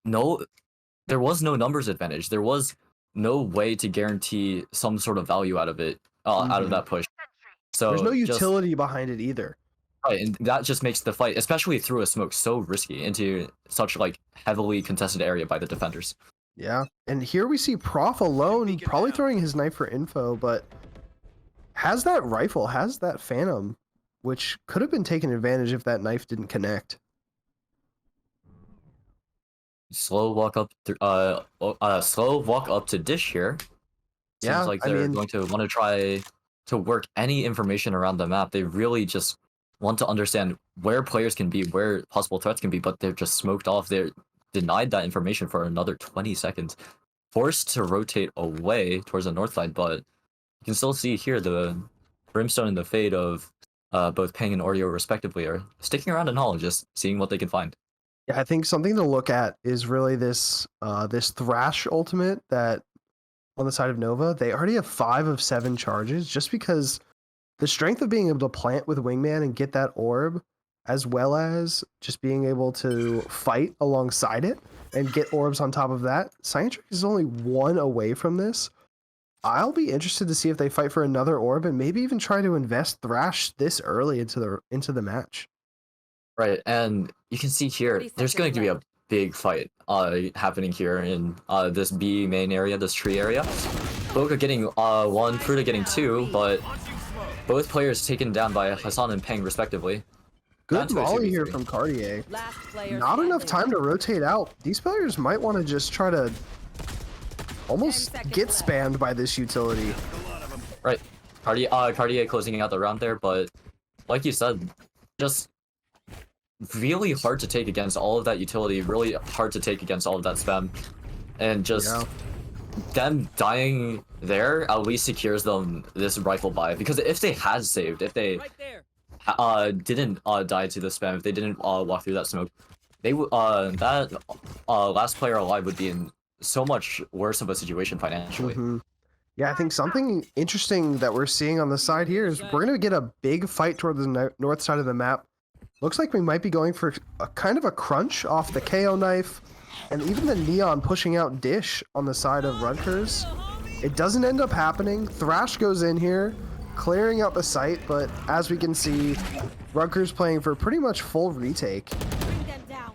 there was no numbers advantage. There was no way to guarantee some sort of value out of it, out of that push. So There's no just- utility behind it either. right, and that just makes the fight, especially through a smoke, so risky into such like heavily contested area by the defenders. Yeah. And here we see Prof alone, probably throwing his knife for info, but has that rifle, has that Phantom, which could have been taken advantage if that knife didn't connect. Slow walk up to dish here. Seems Yeah, like I they're mean- going to want to try to work any information around the map. They really just want to understand where players can be, where possible threats can be, but they're just smoked off. They're denied that information for another 20 seconds. Forced to rotate away towards the north side, but you can still see here the Brimstone and the Fade of both Pang and Oreo respectively are sticking around in Hall, just seeing what they can find. Yeah, I think something to look at is really this this Thrash ultimate that on the side of Nova, they already have 5 of 7 charges just because the strength of being able to plant with Wingman and get that orb, as well as just being able to fight alongside it and get orbs on top of that. Scientric is only 1 away from this. I'll be interested to see if they fight for another orb and maybe even try to invest Thrash this early into the match. Right, and you can see here, 30 there's going seconds to be a left. big fight happening here in this B main area, this tree area. Boca getting 1, Fruta getting 2, but both players taken down by Hassan and Peng respectively. Down Good to a volley 2v3. here from Cartier. Last player Not enough standing. time to rotate out. These players might want to just try to almost 10 seconds get left. spammed by this utility. Right, Cartier closing out the round there, but like you said, just really hard to take against all of that utility, really hard to take against all of that spam, and just Yeah. them dying there at least secures them this rifle buy, because if they had saved, if they Right there. didn't die to the spam, if they didn't walk through that smoke, they would that last player alive would be in so much worse of a situation financially. Mhm. Yeah, I think something interesting that we're seeing on the side here is we're going to get a big fight toward the north side of the map. Looks like we might be going for a kind of a crunch off the KO knife and even the Neon pushing out Dish on the side of Rutgers. It doesn't end up happening. Thrash goes in here, clearing out the site, but as we can see, Rutgers playing for pretty much full retake. Bring them down.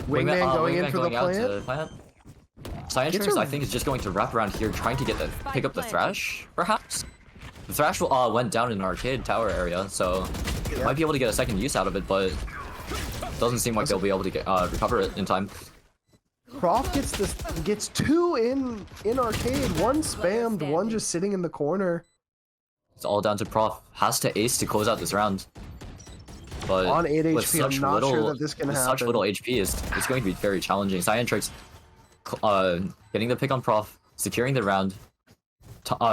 Wingman going in Wingman for the going out to plant. Scientrix, Gets a- I think, is just going to wrap around here, trying to get pick up the planted. Thrash, perhaps? The Thrash went down in an arcade tower area, so might be able to get a second use out of it, but doesn't seem like they'll be able to get recover it in time. Prof gets 2 in arcade, 1 spammed, 1 just sitting in the corner. It's all down to Prof. Has to ace to close out this round. But On 8 with HP, I'm such not sure little- that this can with happen. such little HP, it's going to be very challenging. Scientrix getting the pick on Prof, securing the round,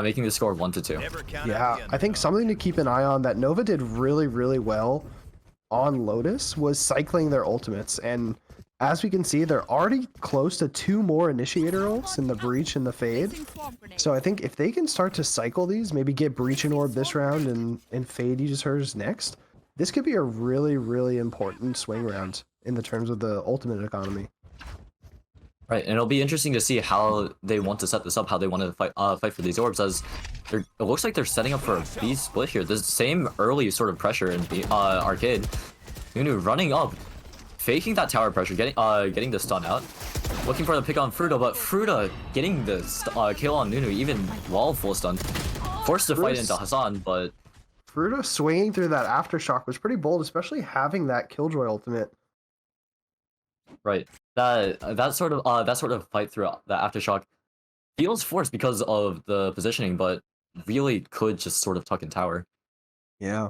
making the score 1-2. Yeah, I think something to keep an eye on that Nova did really, really well on Lotus was cycling their ultimates. And as we can see, they're already close to 2 more initiator ults in the breach and the fade. So I think if they can start to cycle these, maybe get breach and orb this round and fade Aegis hers next, this could be a really, really important swing round in the terms of the ultimate economy. Right, and it'll be interesting to see how they want to set this up, how they want to fight for these orbs, as it looks like they're setting up for a B split here. The same early sort of pressure in the arcade. Nunu running up, faking that tower pressure, getting the stun out, looking for the pick on Fruta, but Fruta getting the kill on Nunu even while full stun, forced to fight into Hassan, but Fruta swinging through that aftershock was pretty bold, especially having that Killjoy ultimate. right. That sort of fight through the aftershock feels forced because of the positioning, but really could just sort of tuck in tower. Yeah.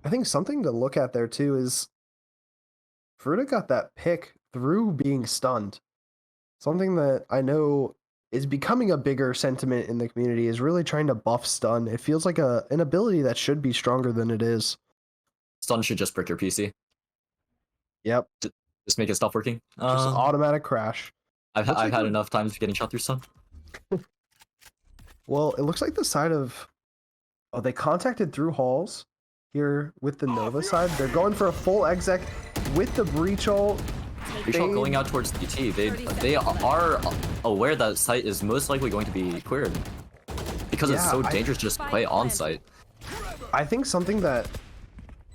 I think something to look at there too is Fruta got that pick through being stunned. Something that I know is becoming a bigger sentiment in the community is really trying to buff stun. It feels like an ability that should be stronger than it is. Stun should just brick your PC. Yep. Just make it stop working. Just automatic crash. I've Looks like had we're- enough times getting shot through stun. Well, it looks like the side of... Oh, they contacted through halls here with the Nova side. They're going for a full exec with the breach ult. Breach ult going out towards DT. They are aware that site is most likely going to be cleared because it's Yeah, so dangerous to just play on site. I think something that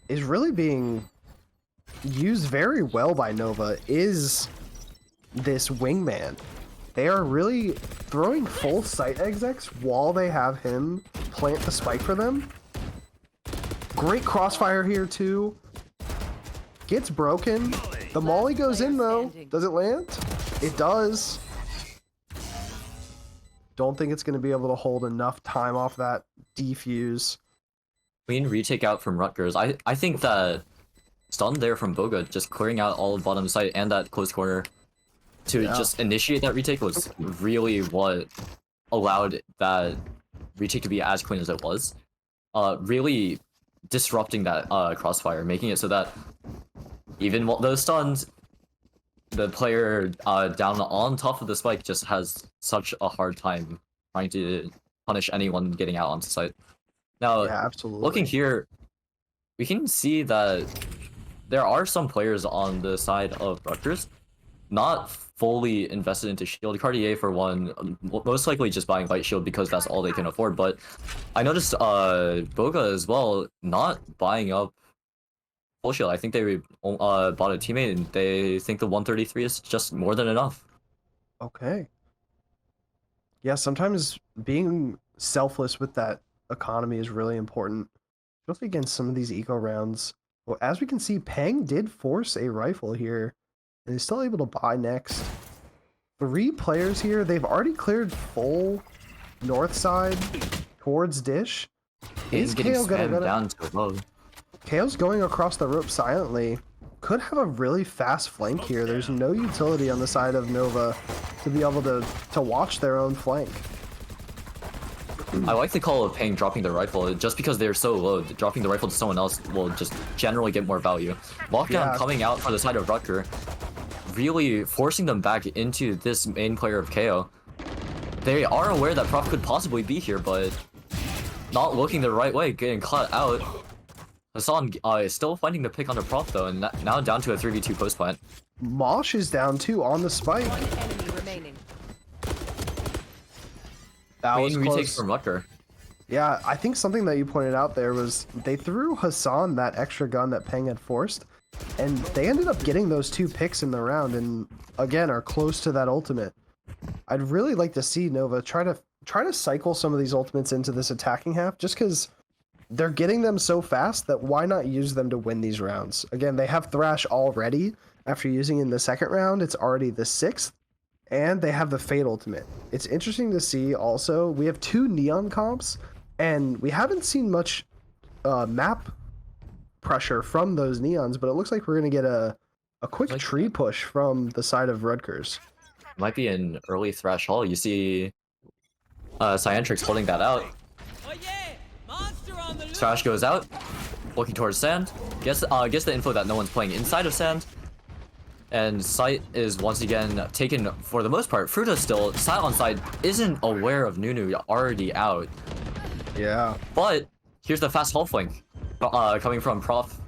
is really being used very well by Nova is this wingman. They are really throwing full site execs while they have him plant the spike for them. Great crossfire here too. Gets broken. The molly goes in though. Does it land? It does. Don't think it's going to be able to hold enough time off that defuse. Clean retake out from Rutgers. I think that stun there from Boga, just clearing out all of bottom site and that close corner to just initiate that retake was really what allowed that retake to be as clean as it was. Really disrupting that crossfire, making it so that even while those stuns, the player down on top of the spike just has such a hard time trying to punish anyone getting out onto site. Now, Yeah, absolutely. looking here, we can see that there are some players on the side of Rutgers not fully invested into shield. Cartier, for one, most likely just buying light shield because that's all they can afford. But I noticed Boga as well not buying up full shield. I think they bought a teammate and they think the 133 is just more than enough. Okay. Yeah, sometimes being selfless with that economy is really important, especially against some of these eco rounds. Well, as we can see, Peng did force a rifle here, and is still able to buy next. 3 players here. They've already cleared full north side towards Dish. Is Getting KO spammed gonna... down to low. KO's going across the rope silently. Could have a really fast flank here. There's no utility on the side of Nova to be able to watch their own flank. I like the call of Peng dropping the rifle, just because they're so low. Dropping the rifle to someone else will just generally get more value. Lockdown Yeah. coming out for the side of Rutger, really forcing them back into this main player of KO. They are aware that Prof could possibly be here, but not looking the right way, getting caught out. Hassan is still finding the pick on the Prof though, and now down to a 3v2 post plant. Mosh is down too on the spike. One enemy remaining. That was Clean retake close. from Rutger. Yeah, I think something that you pointed out there was they threw Hassan that extra gun that Peng had forced, and they ended up getting those 2 picks in the round, and again are close to that ultimate. I'd really like to see Nova try to cycle some of these ultimates into this attacking half, just because they're getting them so fast that why not use them to win these rounds? Again, they have Thrash already. After using in the second round, it's already the 6th. And they have the Fate ultimate. It's interesting to see also, we have 2 Neon comps, and we haven't seen much map pressure from those Neons, but it looks like we're going to get a quick tree push from the side of Rutgers. Might be an early Thrash Hall. You see Cyantrix holding that out. Oh yeah, monster on the loose. Thrash goes out, looking towards Sand. Gets the info that no one's playing inside of Sand. And site is once again taken for the most part. Fruta still, side on side, isn't aware of Nunu already out. Yeah. But here's the fast hold flank coming from Prof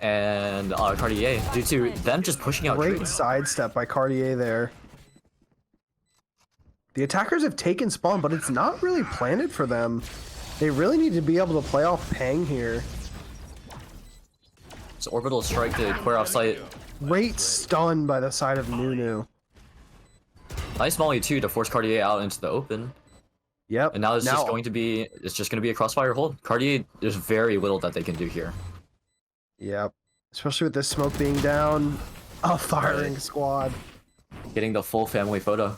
and Cartier due to them just pushing out Great trees. sidestep by Cartier there. The attackers have taken spawn, but it's not really planted for them. They really need to be able to play off Pang here. So orbital strike to clear off site. Great stun by the side of Nunu. Nice molly too to force Cartier out into the open. Yep. And now it's just going to be a crossfire hold. Cartier, there's very little that they can do here. Yep. Especially with this smoke being down. A firing squad. Getting the full family photo.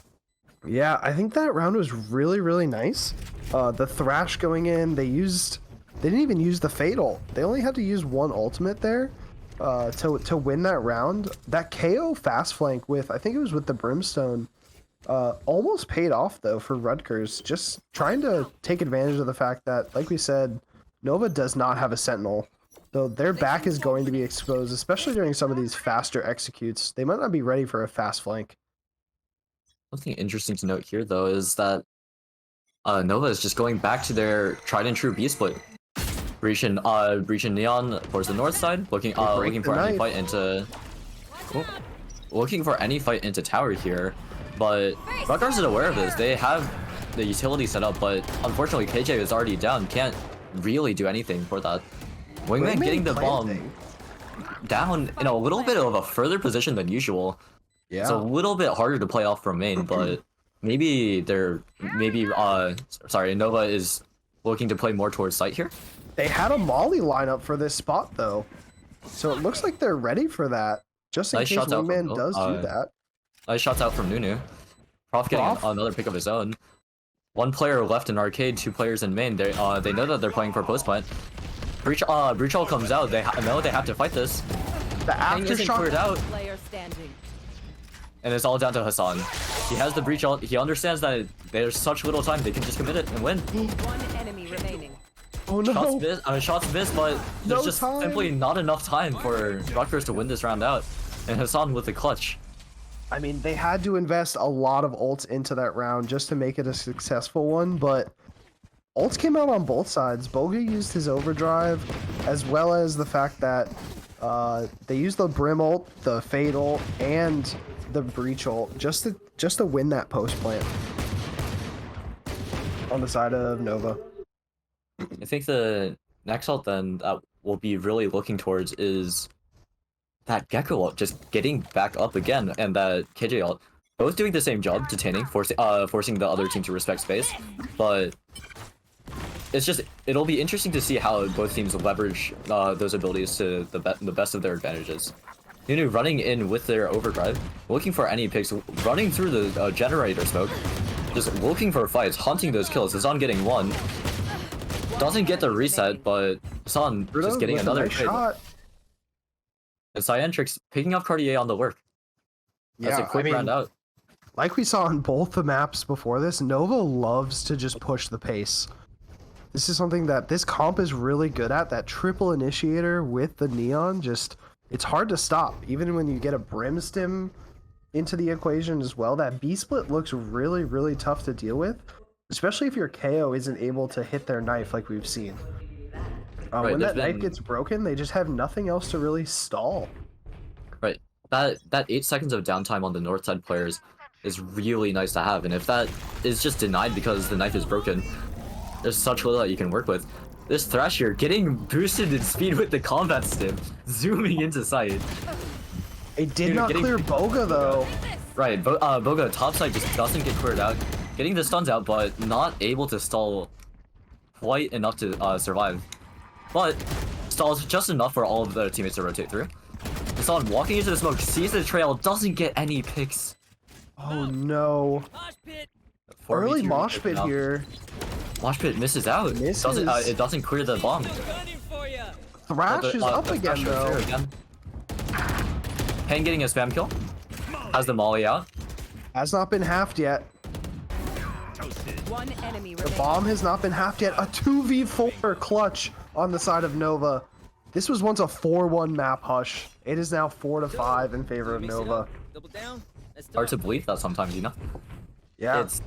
Yeah, I think that round was really, really nice. The thrash going in, they didn't even use the fatal. They only had to use one ultimate there to win that round. That KO fast flank with, I think it was with the brimstone, almost paid off though for Rutgers. Just trying to take advantage of the fact that, like we said, Nova does not have a sentinel. So their back is going to be exposed, especially during some of these faster executes. They might not be ready for a fast flank. Something interesting to note here though is that Nova is just going back to their tried and true B split. Breach and Neon towards the north side, looking for any fight into tower here. But Rutgers is aware of this. They have the utility set up, but unfortunately KJ is already down. Can't really do anything for that. Wingman getting the bomb down in a little bit of a further position than usual. Yeah. It's a little bit harder to play off from main, but maybe Nova is looking to play more towards site here. They had a Molly lineup for this spot though, so it looks like they're ready for that. Just in Nice case shots out Wingman from- does do that. Nice shots out from Nunu. Prof getting another pick of his own. One player left in arcade, 2 players in main. They know that they're playing for post plant. Breach all comes out. They know they have to fight this. The Pang isn't aftershock. cleared out, Player standing. and it's all down to Hassan. He has the breach ult. He understands that there's such little time they can just commit it and win. One enemy remaining. Oh no! Shots missed, but there's No just time. simply not enough time for Rutgers to win this round out. And Hassan with the clutch. I mean, they had to invest a lot of ults into that round just to make it a successful one, but ults came out on both sides. Boga used his overdrive, as well as the fact that they used the Brim ult, the Fade ult, and the Breach ult just to win that post plant on the side of Nova. I think the next ult then that we'll be really looking towards is that Gecko ult just getting back up again, and that KJ ult. Both doing the same job, detaining, forcing the other team to respect space, but it'll be interesting to see how both teams leverage those abilities to the best of their advantages. Nunu running in with their overdrive, looking for any picks, running through the generator smoke, just looking for fights, hunting those kills. Hassan getting one. Doesn't get the reset, but Hassan just getting with a another nice hit. shot. And Cyantrix picking up Cartier on the work. That's a quick round out. Like we saw on both the maps before this, Nova loves to just push the pace. This is something that this comp is really good at, that triple initiator with the Neon. Just, it's hard to stop. Even when you get a Brimstim into the equation as well, that B-split looks really, really tough to deal with. Especially if your KO isn't able to hit their knife like we've seen. When that knife gets broken, they just have nothing else to really stall. Right. That 8 seconds of downtime on the north side players is really nice to have, and if that is just denied because the knife is broken, there's such little that you can work with. This Thrash here getting boosted in speed with the combat stim, zooming into sight. It did not clear Boga though. Right, Boga top side just doesn't get cleared out, getting the stuns out, but not able to stall quite enough to survive. But stalls just enough for all of the teammates to rotate through. Hassan walking into the smoke, sees the trail, doesn't get any picks. Oh no. Early mosh pit here. Mosh pit misses out. It doesn't clear the bomb. Thrash is up again though. Pang getting a spam kill. Has the molly out. Has not been halved yet. One enemy The remaining. bomb has not been halved yet. A 2v4 clutch on the side of Nova. This was once a 4-1 map, Hush. It is now 4-5 in favor of Mix it Nova. up. Double down. Let's Hard to start. believe that sometimes, you know? Yeah. It's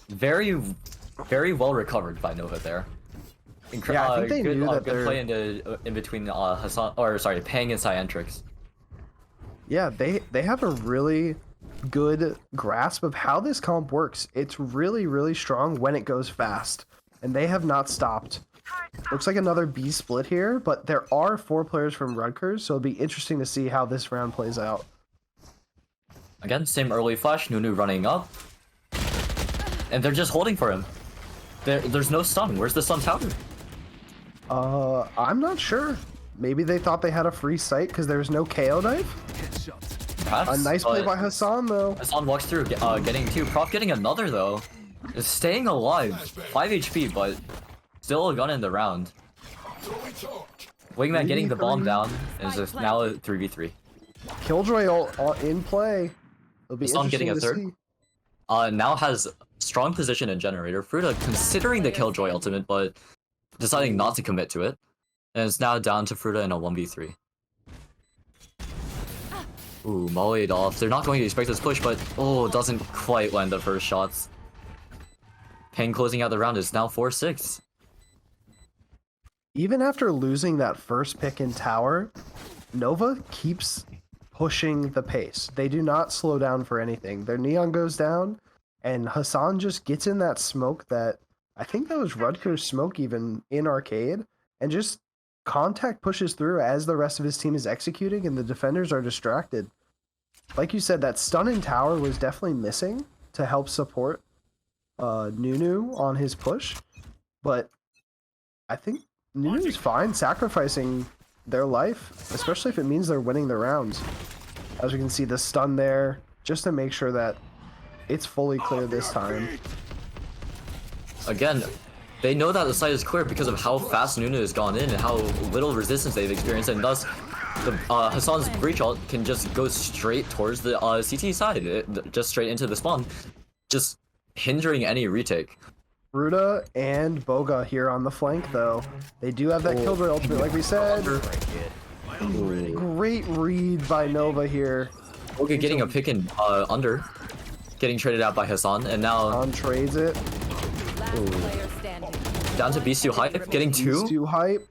very, very well recovered by Nova there. Yeah, I think they good, knew that good play they're- in between Hassan, or sorry, Pang and Cyantrix. Yeah, they have a really good grasp of how this comp works. It's really, really strong when it goes fast, and they have not stopped. Looks like another B split here, but there are 4 players from Rutgers, so it'll be interesting to see how this round plays out. Again, same early flash, Nunu running up. And they're just holding for him. There's no stun. Where's the stun tower? I'm not sure. Maybe they thought they had a free sight because there was no KO knife? Perhaps, A nice play but by Hassan, though. Hassan walks through, getting 2. Prof getting another, though. Is staying alive. 5 HP, but still a gun in the round. Wingman getting the bomb 3v3. down, and is just now a 3v3. Killjoy all in play. It'll be Hassan interesting getting a to third. see. Now has strong position in Generator. Fruta considering the Killjoy ultimate, but deciding not to commit to it. And it's now down to Fruta in a 1v3. Ooh, mollied off. They're not going to expect this push, but oh, doesn't quite land the first shots. Pang closing out the round is now 4-6. Even after losing that first pick in tower, Nova keeps pushing the pace. They do not slow down for anything. Their neon goes down, and Hassan just gets in that smoke that I think that was Rutgers smoke even in arcade, and just contact pushes through as the rest of his team is executing and the defenders are distracted. Like you said, that stun in tower was definitely missing to help support Nunu on his push, but I think Nunu's fine sacrificing their life, especially if it means they're winning the rounds. As we can see, the stun there, just to make sure that it's fully clear this time. Again, they know that the site is clear because of how fast Nunu has gone in and how little resistance they've experienced, and thus the Hassan's breach ult can just go straight towards the CT side, just straight into the spawn, just hindering any retake. Ruda and Boga here on the flank, though. They do have that Killjoy ultimate, like we said. Great read by Nova here. Okay, getting a pick in under, getting traded out by Hassan, and now On trades it. Last player standing. down to Beast 2 hype, getting He's 2. too hype.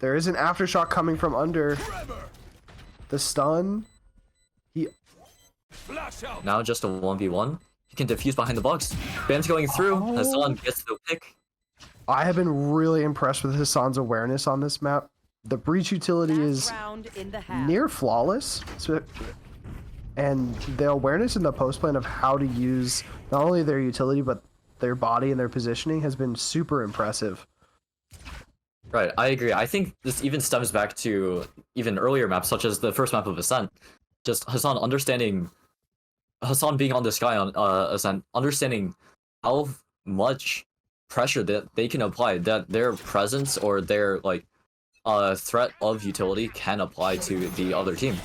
There is an aftershock coming from under. The stun. He Now just a 1v1. He can defuse behind the box. Ban's going through. Hassan gets the pick. I have been really impressed with Hassan's awareness on this map. The breach utility Last is round in the half. near flawless, and the awareness in the post plan of how to use not only their utility but their body and their positioning has been super impressive. Right, I agree. I think this even stems back to even earlier maps, such as the first map of Ascent. Just Hassan being on the sky on Ascent, understanding how much pressure that they can apply, that their presence or their threat of utility can apply to the other team.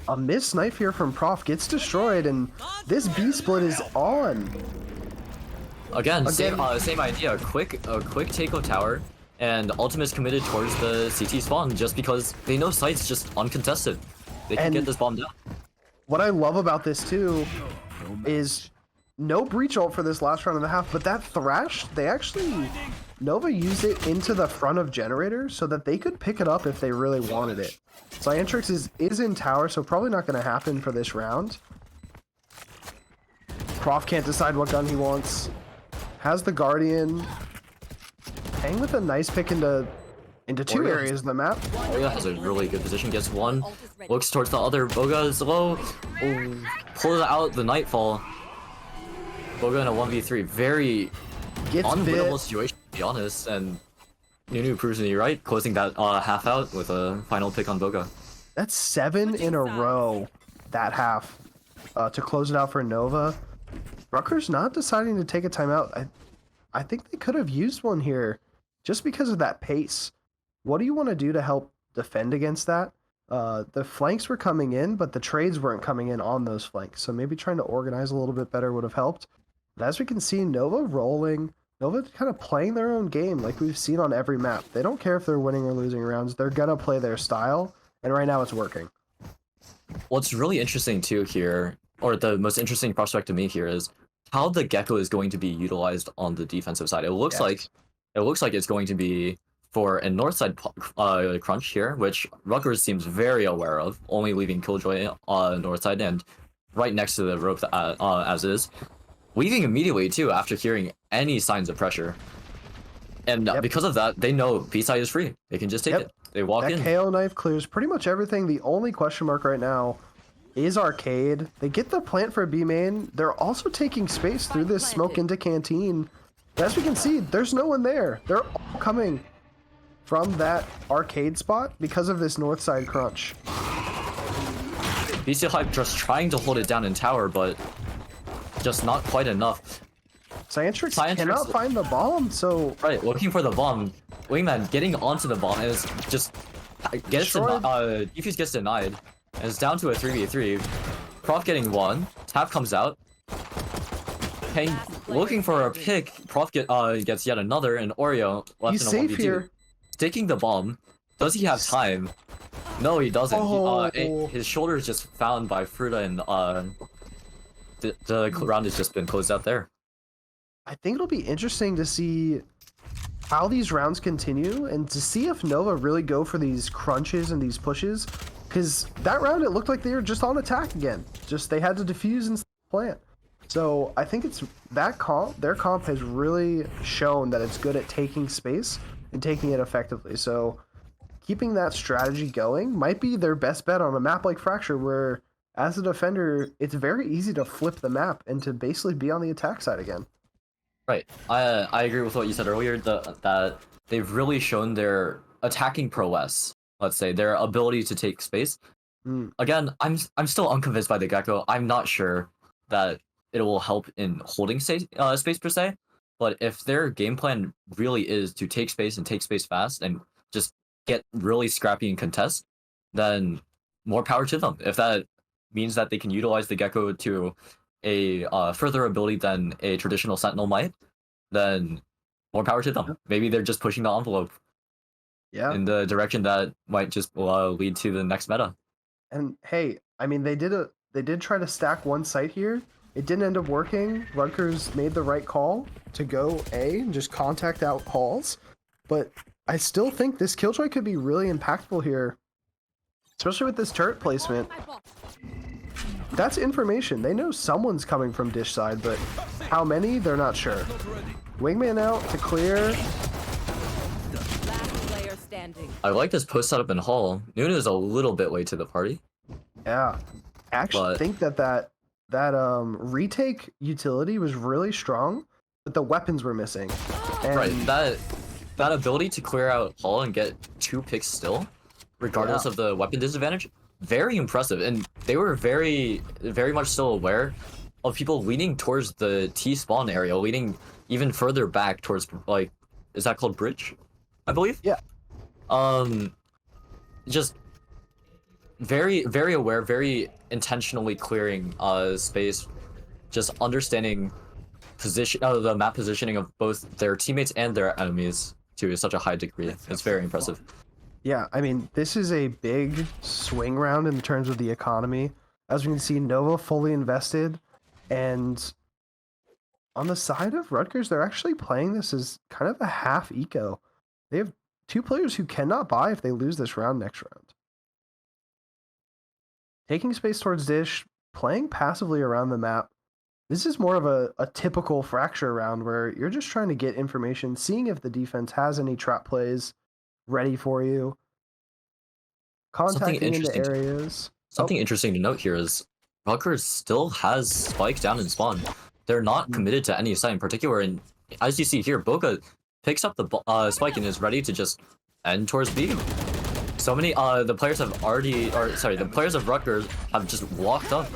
A missed knife here from Prof gets destroyed, and this B split is on. Again, same idea. A quick take of tower, and Ultimate's committed towards the CT spawn just because they know site's just uncontested. They can And- get this bomb down. What I love about this too is no breach ult for this last round and a half, but that thrash, Nova used it into the front of Generator so that they could pick it up if they really wanted it. Cyantrix is in tower, so probably not going to happen for this round. Prof can't decide what gun he wants. Has the Guardian. Hang with a nice pick into two Oreo. areas of the map. Oreo has a really good position, gets one, looks towards the other, Boga is low, pulls out the Nightfall. Boga in a 1v3, very Gets unwinnable bit. situation to be honest, and Nunu proves me right, closing that half out with a final pick on Boga. That's 7 in a row, that half, to close it out for Nova. Rutgers not deciding to take a timeout. I think they could have used one here just because of that pace. What do you want to do to help defend against that? The flanks were coming in, but the trades weren't coming in on those flanks. So maybe trying to organize a little bit better would have helped. But as we can see, Nova rolling Nova kind of playing their own game like we've seen on every map. They don't care if they're winning or losing rounds. They're gonna play their style, and right now it's working. What's really interesting too here, or the most interesting prospect to me here, is how the Gecko is going to be utilized on the defensive side. It looks Yes. like it's going to be for a north side crunch here, which Rutgers seems very aware of, only leaving Killjoy on north side and right next to the rope as is, leaving immediately too after hearing any signs of pressure. And Yep. because of that, they know B side is free. They can just take Yep. it. They walk That in. KO knife clears pretty much everything. The only question mark right now is Arcade. They get the plant for B main. They're also taking space through this smoke into Canteen. As we can see, there's no one there. They're all coming from that Arcade spot because of this north side crunch. BC Hype just trying to hold it down in tower, but just not quite enough. Scientrix Scientrix- cannot find the bomb, so Right, looking for the bomb. Wingman getting onto the bomb is just gets Destroyed. defuse gets denied. And it's down to a 3v3. Prof getting one. Tap comes out. Paying, looking for a pick. Prof gets yet another, and Oreo left he's in a safe 1v2. here. Taking the bomb. Does he have time? No, he doesn't. Oh. His shoulder is just found by Fruta, and the round has just been closed out there. I think it'll be interesting to see how these rounds continue and to see if Nova really go for these crunches and these pushes. Because that round, it looked like they were just on attack again. Just they had to defuse and plant. So I think it's that comp, their comp has really shown that it's good at taking space and taking it effectively. So keeping that strategy going might be their best bet on a map like Fracture, where as a defender, it's very easy to flip the map and to basically be on the attack side again. Right. I agree with what you said earlier, that they've really shown their attacking prowess, let's say, their ability to take space. Again, I'm still unconvinced by the Gecko. I'm not sure that it will help in holding space per se, but if their game plan really is to take space and take space fast and just get really scrappy and contest, then more power to them. If that means that they can utilize the Gecko to a further ability than a traditional Sentinel might, then more power to them. Maybe they're just pushing the envelope Yeah. in the direction that might just lead to the next meta. And hey, I mean, they did try to stack one site here. It didn't end up working. Rutgers made the right call to go A and just contact out halls. But I still think this Killjoy could be really impactful here, especially with this turret placement. That's information. They know someone's coming from dish side, but how many, they're not sure. Wingman out to clear. Last player standing. I like this post setup in Hall. Nuna is a little bit late to the party. Yeah. I actually But- think that retake utility was really strong, but the weapons were missing. And Right, that ability to clear out Hall and get 2 picks still, regardless Yeah. of the weapon disadvantage, very impressive. And they were very much still aware of people leaning towards the T spawn area, leaning even further back towards, like, is that called bridge? I believe? Yeah. Just very aware, very intentionally clearing space, just understanding the map positioning of both their teammates and their enemies to such a high degree. It's very impressive. Yeah, I mean, this is a big swing round in terms of the economy. As we can see, Nova fully invested, and on the side of Rutgers, they're actually playing this as kind of a half eco. They have 2 players who cannot buy if they lose this round next round. Taking space towards dish, playing passively around the map. This is more of a typical Fracture round where you're just trying to get information, seeing if the defense has any trap plays ready for you. Contacting into interesting to- areas. Something interesting to note here is Rutgers still has Spike down in spawn. They're not committed to any site in particular, and as you see here, Boca picks up the Spike and is ready to just end towards B. So many the players have already, or sorry, the players of Rutgers have just walked up.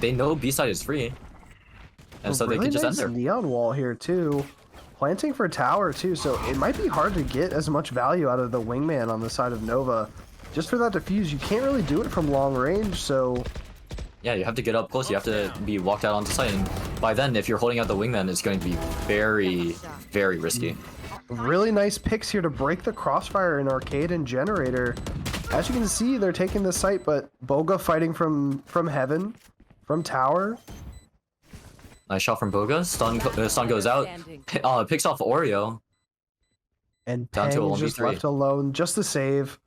They know B side is free, and so they really can just nice end there. neon wall here too. Planting for tower too, so it might be hard to get as much value out of the wingman on the side of Nova. Just for that defuse, you can't really do it from long range, so Yeah, you have to get up close. You have to be walked out onto site, and by then, if you're holding out the wingman, it's going to be very, very risky. Really nice picks here to break the crossfire in Arcade and Generator. As you can see, they're taking the site, but Boga fighting from heaven, from tower. Nice shot from Boga. Stun goes out. Picks off Oreo. And Down to a Peng just 1v3. left alone just to save.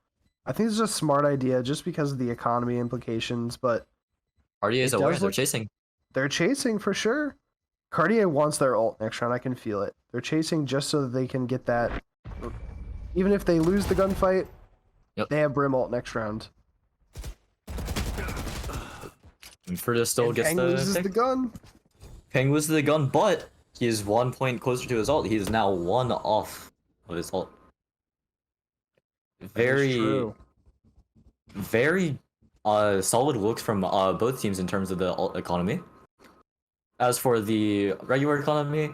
I think this is a smart idea just because of the economy implications, but Cartier is It aware. does They're look- chasing. they're chasing for sure. Cartier wants their ult next round, I can feel it. They're chasing just so that they can get that. Even if they lose the gunfight, Yep. they have Brim ult next round. And Fruta still And gets Peng the loses pick. the gun. Peng loses the gun, but he is 1 point closer to his ult. He is now 1 off of his ult. That is Very, true. very solid looks from both teams in terms of the ult economy. As for the regular economy,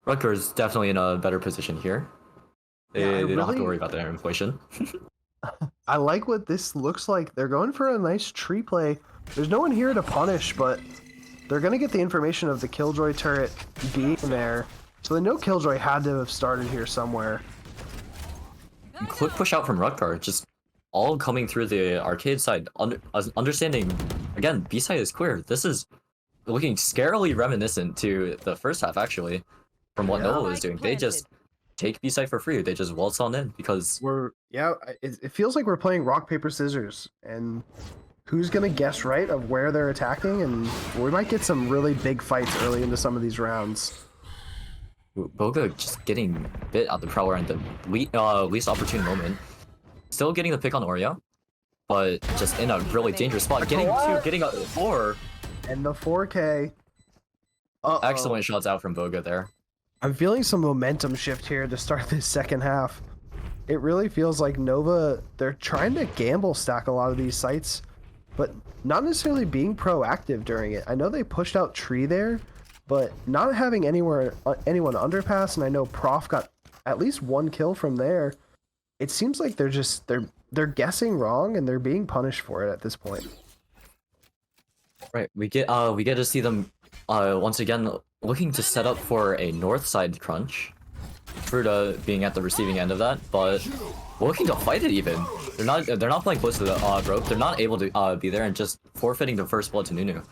Rutgers definitely in a better position here. They, Yeah, I they don't have to really- worry about their inflation. I like what this looks like. They're going for a nice tree play. There's no one here to punish, but they're going to get the information of the Killjoy turret being there. So they know Killjoy had to have started here somewhere. Quick push out from Rutgers, just all coming through the arcade side. Understanding, again, B side is clear. This is looking scarily reminiscent to the first half, actually, from what Yeah. Noah was doing. They just take B side for free. They just waltz on in because It feels like we're playing rock, paper, scissors. And who's going to guess right of where they're attacking? And we might get some really big fights early into some of these rounds. Boga just getting bit at the prowler at the least opportune moment. Still getting the pick on Oreo, but just in a really dangerous spot. Getting a 4. And the 4K. Uh-oh. Excellent shots out from Boga there. I'm feeling some momentum shift here to start this second half. It really feels like Nova, they're trying to gamble stack a lot of these sites, but not necessarily being proactive during it. I know they pushed out Tree there, but not having anyone underpass, and I know Prof got at least 1 kill from there. It seems like they're guessing wrong and they're being punished for it at this point. Right, we get to see them once again looking to set up for a north side crunch. Fruta being at the receiving end of that, but looking to fight it even. They're not playing close to the rope. They're not able to be there and just forfeiting the first blood to Nunu.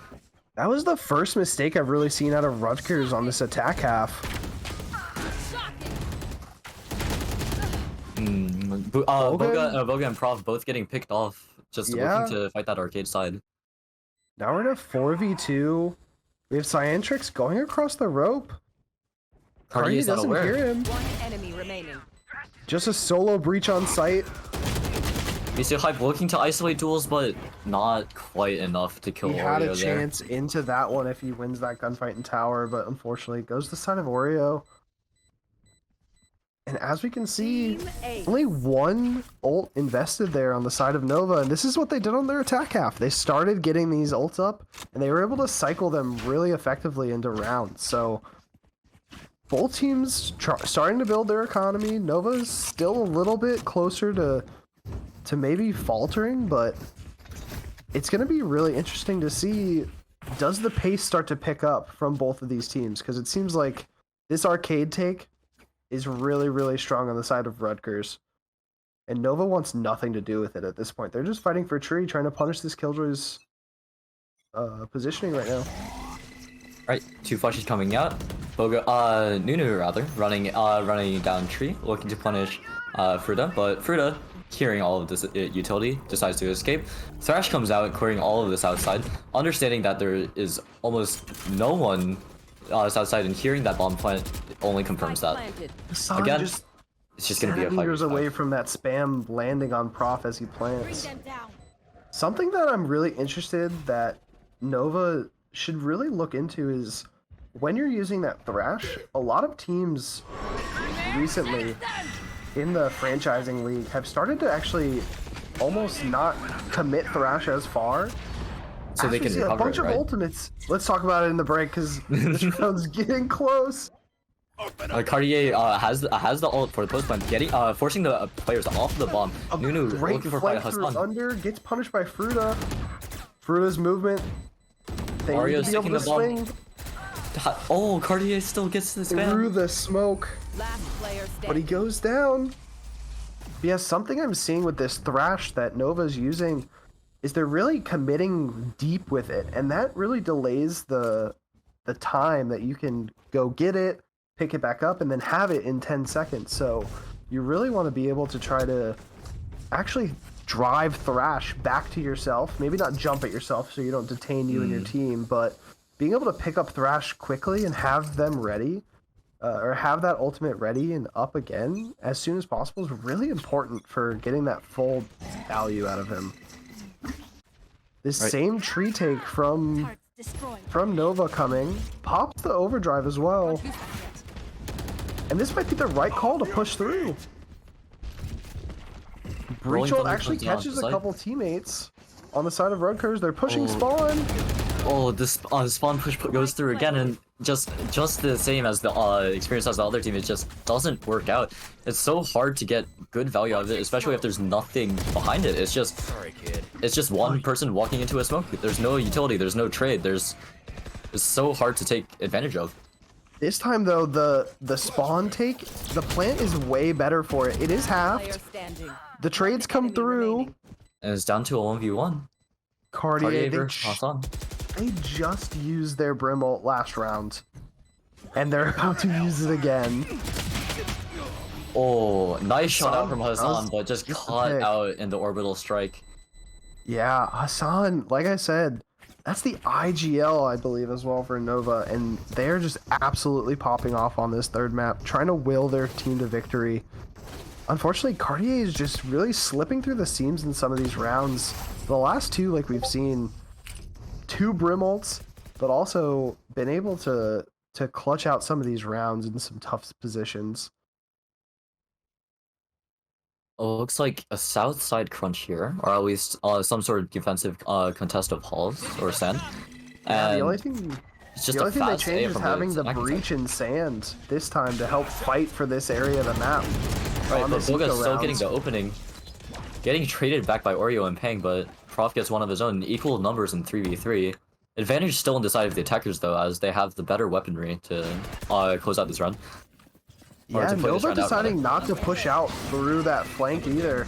That was the first mistake I've really seen out of Rutgers on this attack half. Boga and Prof both getting picked off, just Yeah. looking to fight that arcade side. Now we're in a 4v2. We have Cyantrix going across the rope. Cardi is not doesn't aware. hear him. One enemy remaining. Just a solo breach on site. BC Hype looking to isolate duels, but not quite enough to kill He had Oreo a there. chance into that one if he wins that gunfight in tower, but unfortunately it goes to the side of Oreo. And as we can see, Team A. only 1 ult invested there on the side of Nova, and this is what they did on their attack half. They started getting these ults up, and they were able to cycle them really effectively into rounds. So both teams starting to build their economy. Nova's still a little bit closer to maybe faltering, but it's going to be really interesting to see, does the pace start to pick up from both of these teams? Because it seems like this arcade take is really, really strong on the side of Rutgers. And Nova wants nothing to do with it at this point. They're just fighting for Tree, trying to punish this Killjoy's positioning right now. Right, 2 flashes coming out. Nunu rather, running down Tree, looking to punish Fruta, but Fruta, hearing all of this utility, decides to escape. Thrash comes out, clearing all of this outside, understanding that there is almost no one outside, and hearing that bomb plant only confirms that. Planted. Hassan Again, just It's just gonna be a fight. meters away from that spam landing on Prof as he plants. Something that I'm really interested that Nova should really look into is when you're using that Thrash, a lot of teams recently in the franchising league have started to actually almost not commit Thrash as far. So they Actually, can see a recover bunch it, of right? ultimates. Let's talk about it in the break because this round's getting close. Cartier has the ult for the post plant, getting forcing the players off the bomb. Nunu Great looking for flank fight through Hassan. under, gets punished by Fruta. Fruta's movement. They need Mario's to be taking able to the bomb. swing Oh, Cartier still gets the through spam. the smoke, Last player standing. but he goes down. But yeah, something I'm seeing with this Thrash that Nova's using is they're really committing deep with it, and that really delays the time that you can go get it, pick it back up, and then have it in 10 seconds. So you really want to be able to try to actually drive Thrash back to yourself. Maybe not jump at yourself so you don't detain you and your team, but being able to pick up Thrash quickly and have them ready, or have that ultimate ready and up again as soon as possible is really important for getting that full value out of him. This Right. same tree take from Parts destroyed. Nova coming pops the overdrive as well, and this might be the right call to push through. Rolling Breacholt Thunder actually comes down catches to a side. couple teammates on the side of Rutgers. They're pushing Oh. spawn. Oh, this spawn push goes through again, and just the same as the experience as the other team. It just doesn't work out. It's so hard to get good value out of it, especially if there's nothing behind it. It's just one person walking into a smoke. There's no utility. There's no trade. It's so hard to take advantage of. This time though, the spawn take, the plant is way better for it. It is Player halved. standing. The trades come Enemy through. remaining. And it's down to a 1v1. Cartier, Cartier they, versus Hassan. they just used their Brim ult last round, and they're about to use it again. Oh, nice shot out Hassan, from that was Hassan, but just just a caught pick. out in the orbital strike. Yeah, Hassan, like I said, that's the IGL, I believe, as well for Nova, and they're just absolutely popping off on this third map, trying to will their team to victory. Unfortunately, Cartier is just really slipping through the seams in some of these rounds. The last two, like we've seen, 2 Brim ults, but also been able to clutch out some of these rounds in some tough positions. Oh, looks like a south side crunch here, or at least some sort of defensive contest of halls or sand. Yeah, And the only thing it's just the a only thing they fast A changed is from having the attacking side. breach in sand this time to help fight for this area of the map. Right, on but this Boga's eco still getting rounds. the opening. Getting traded back by Oreo and Peng, but Prof gets one of his own. Equal numbers in 3v3. Advantage still on the side of the attackers though, as they have the better weaponry to close out this round. Or Yeah, to play this Nova round out, deciding rather. not to push out through that flank either.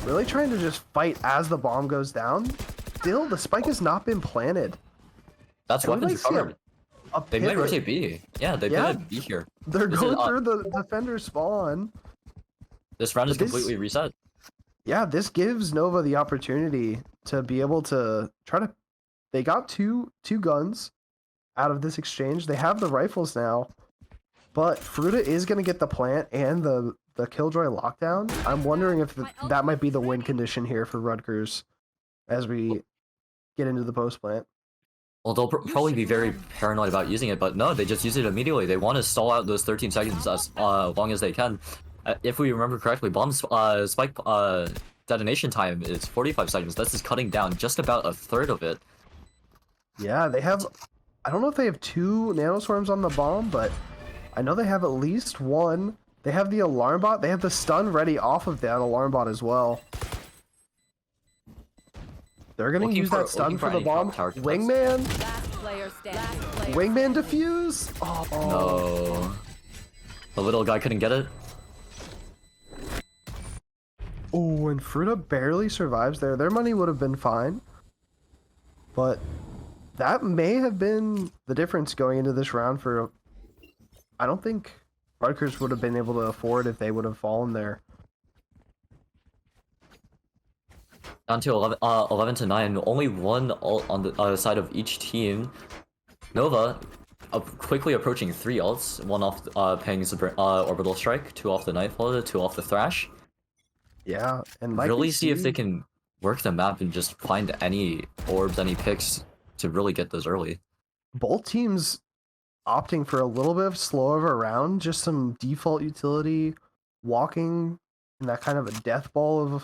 Really trying to just fight as the bomb goes down. Still, the spike has not been planted. That's And we weapons might see recovered. A They might pivot. rotate B. Yeah, they Yeah. might be here. They're This going is, through the defender spawn. This round is But this- completely reset. Yeah, this gives Nova the opportunity to be able to try to. They got two guns out of this exchange. They have the rifles now, but Fruta is going to get the plant and the Killjoy lockdown. I'm wondering if that might be the win condition here for Rutgers as we get into the post plant. Well, they'll probably be very paranoid about using it, but no, they just use it immediately. They want to stall out those 13 seconds as long as they can. If we remember correctly, bomb spike detonation time is 45 seconds. This is cutting down just about a third of it. Yeah, they have. I don't know if they have 2 nanoswarms on the bomb, but I know they have at least 1. They have the alarm bot. They have the stun ready off of that alarm bot as well. They're gonna Looking use for- that stun looking for for the any bomb. tower defense. Wingman, Last player standing. wingman defuse. Oh, No. The little guy couldn't get it. Oh, and Fruta barely survives there. Their money would have been fine, but that may have been the difference going into this round. For I don't think Rutgers would have been able to afford if they would have fallen there. Down to 11 to 9. Only one ult on the side of each team. Nova quickly approaching 3 ults. 1 off Peng's orbital strike, 2 off the Nightfall, 2 off the Thrash. Yeah, and like Really we see if they can work the map and just find any orbs, any picks to really get those early. both teams opting for a little bit of slow of a round, just some default utility, walking in that kind of a death ball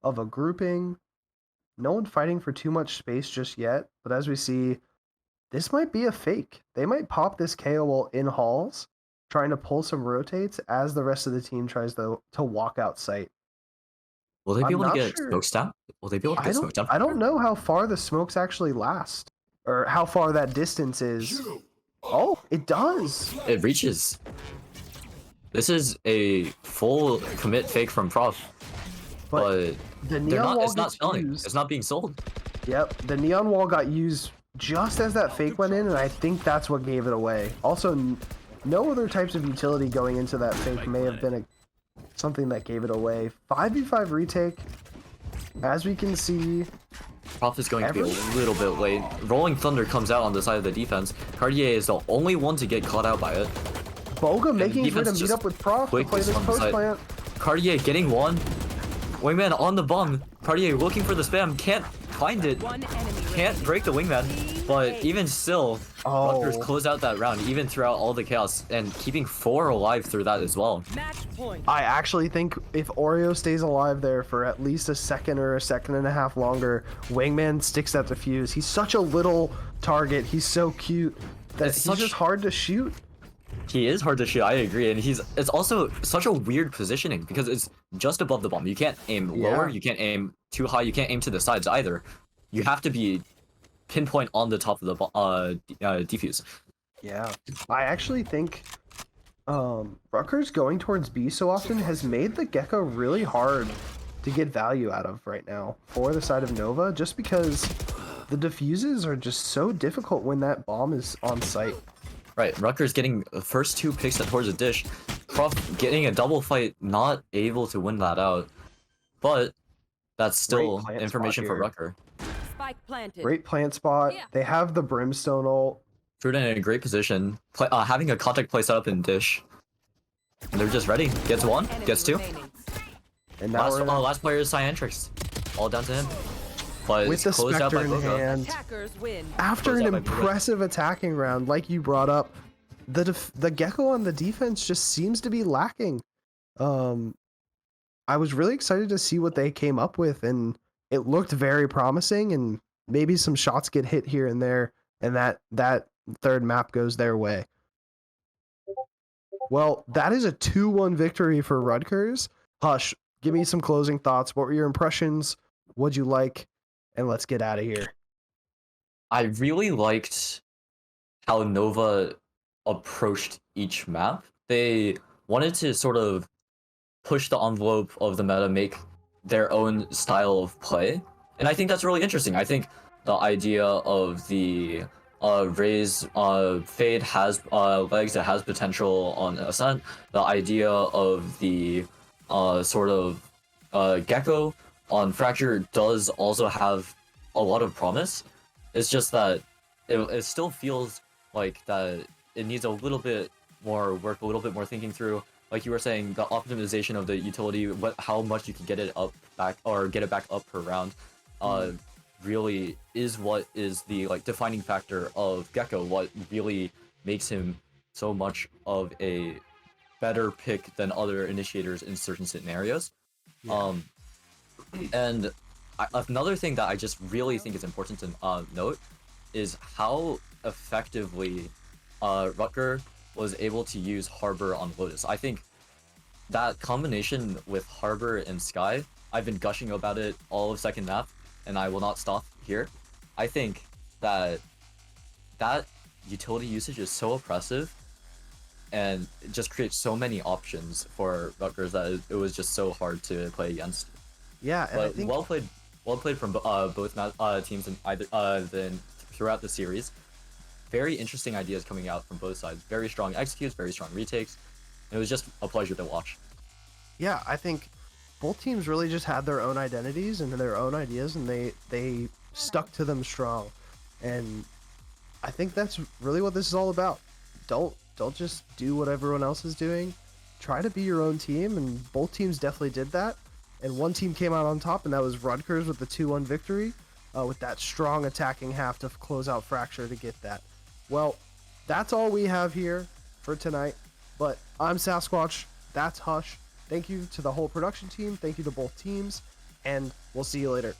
of a grouping. No one fighting for too much space just yet, but as we see, this might be a fake. They might pop this KO ult in halls, trying to pull some rotates as the rest of the team tries to walk out sight. Will they be I'm able to not get sure. smokestamp? Will they be able to I get don't smokestamp? I don't know how far the smokes actually last, or how far that distance is. Oh, it does. It reaches. This is a full commit fake from Prof, But but the they're neon not. wall It's not gets selling. used. It's not being sold. Yep, the neon wall got used just as that fake went in, and I think that's what gave it away. Also, no other types of utility going into that fake may have been something that gave it away. 5v5 retake, as we can see. Prof is going to be a little bit late. Rolling Thunder comes out on the side of the defense. Cartier is the only one to get caught out by it. Boga making his way to defense meet just up with Prof to quickly play this swung post aside. plant. Cartier getting one. Wingman on the bum. Cartier looking for the spam. Can't find it. One enemy Can't break the wingman. But even still, Rutgers Oh. close out that round, even throughout all the chaos, and keeping 4 alive through that as well. Match point. I actually think if Oreo stays alive there for at least a second or a second and a half longer, Wingman sticks that defuse. He's such a little target. He's so cute that It's he's such- just hard to shoot. He is hard to shoot, I agree, and it's also such a weird positioning because it's just above the bomb. You can't aim lower, Yeah. you can't aim too high, you can't aim to the sides either. You have to be pinpoint on the top of the defuse. Yeah, I actually think Rutgers going towards B so often has made the Gecko really hard to get value out of right now for the side of Nova, just because the defuses are just so difficult when that bomb is on site. Right, Rutgers getting the first 2 picks towards the dish. Prof getting a double fight, not able to win that out. But that's still plant information spot for here. Rutger. Spike planted. Great plant spot. Yeah. They have the Brimstone ult. Prudent in a great position, having a contact play set up in dish. And they're just ready. Gets 1, Enemy gets 2. remaining. And now we're Last player is Cyantrix. All down to him. But with it's the closed out by Spectre in Boga. hand. Attackers win. After Closed an out by Boga. impressive attacking round, like you brought up, the Gecko on the defense just seems to be lacking. I was really excited to see what they came up with, and it looked very promising. And maybe some shots get hit here and there, and that third map goes their way. Well, that is a 2-1 victory for Rutgers. Hush, give me some closing thoughts. What were your impressions? What'd you like? And let's get out of here. I really liked how Nova approached each map. They wanted to sort of push the envelope of the meta, make their own style of play. And I think that's really interesting. I think the idea of the Raze Fade has legs that has potential on Ascent. The idea of the sort of Gecko on Fracture does also have a lot of promise. It's just that it still feels like that it needs a little bit more work, a little bit more thinking through. Like you were saying, the optimization of the utility, how much you can get it back up per round, really is what is the defining factor of Gecko. What really makes him so much of a better pick than other initiators in certain scenarios. And another thing that I just really think is important to note is how effectively Rutger was able to use Harbor on Lotus. I think that combination with Harbor and Sky, I've been gushing about it all of second map, and I will not stop here. I think that utility usage is so oppressive, and it just creates so many options for Rutgers that it was just so hard to play against. Yeah, and I But think well played from both teams in either throughout the series. Very interesting ideas coming out from both sides. Very strong executes, very strong retakes. It was just a pleasure to watch. yeah, I think both teams really just had their own identities and their own ideas, and they stuck to them strong. And I think that's really what this is all about. Don't just do what everyone else is doing. Try to be your own team, and both teams definitely did that. And one team came out on top, and that was Rutgers with the 2-1 victory, with that strong attacking half to close out Fracture to get that. Well, that's all we have here for tonight. But I'm Sasquatch. That's Hush. Thank you to the whole production team. Thank you to both teams. And we'll see you later.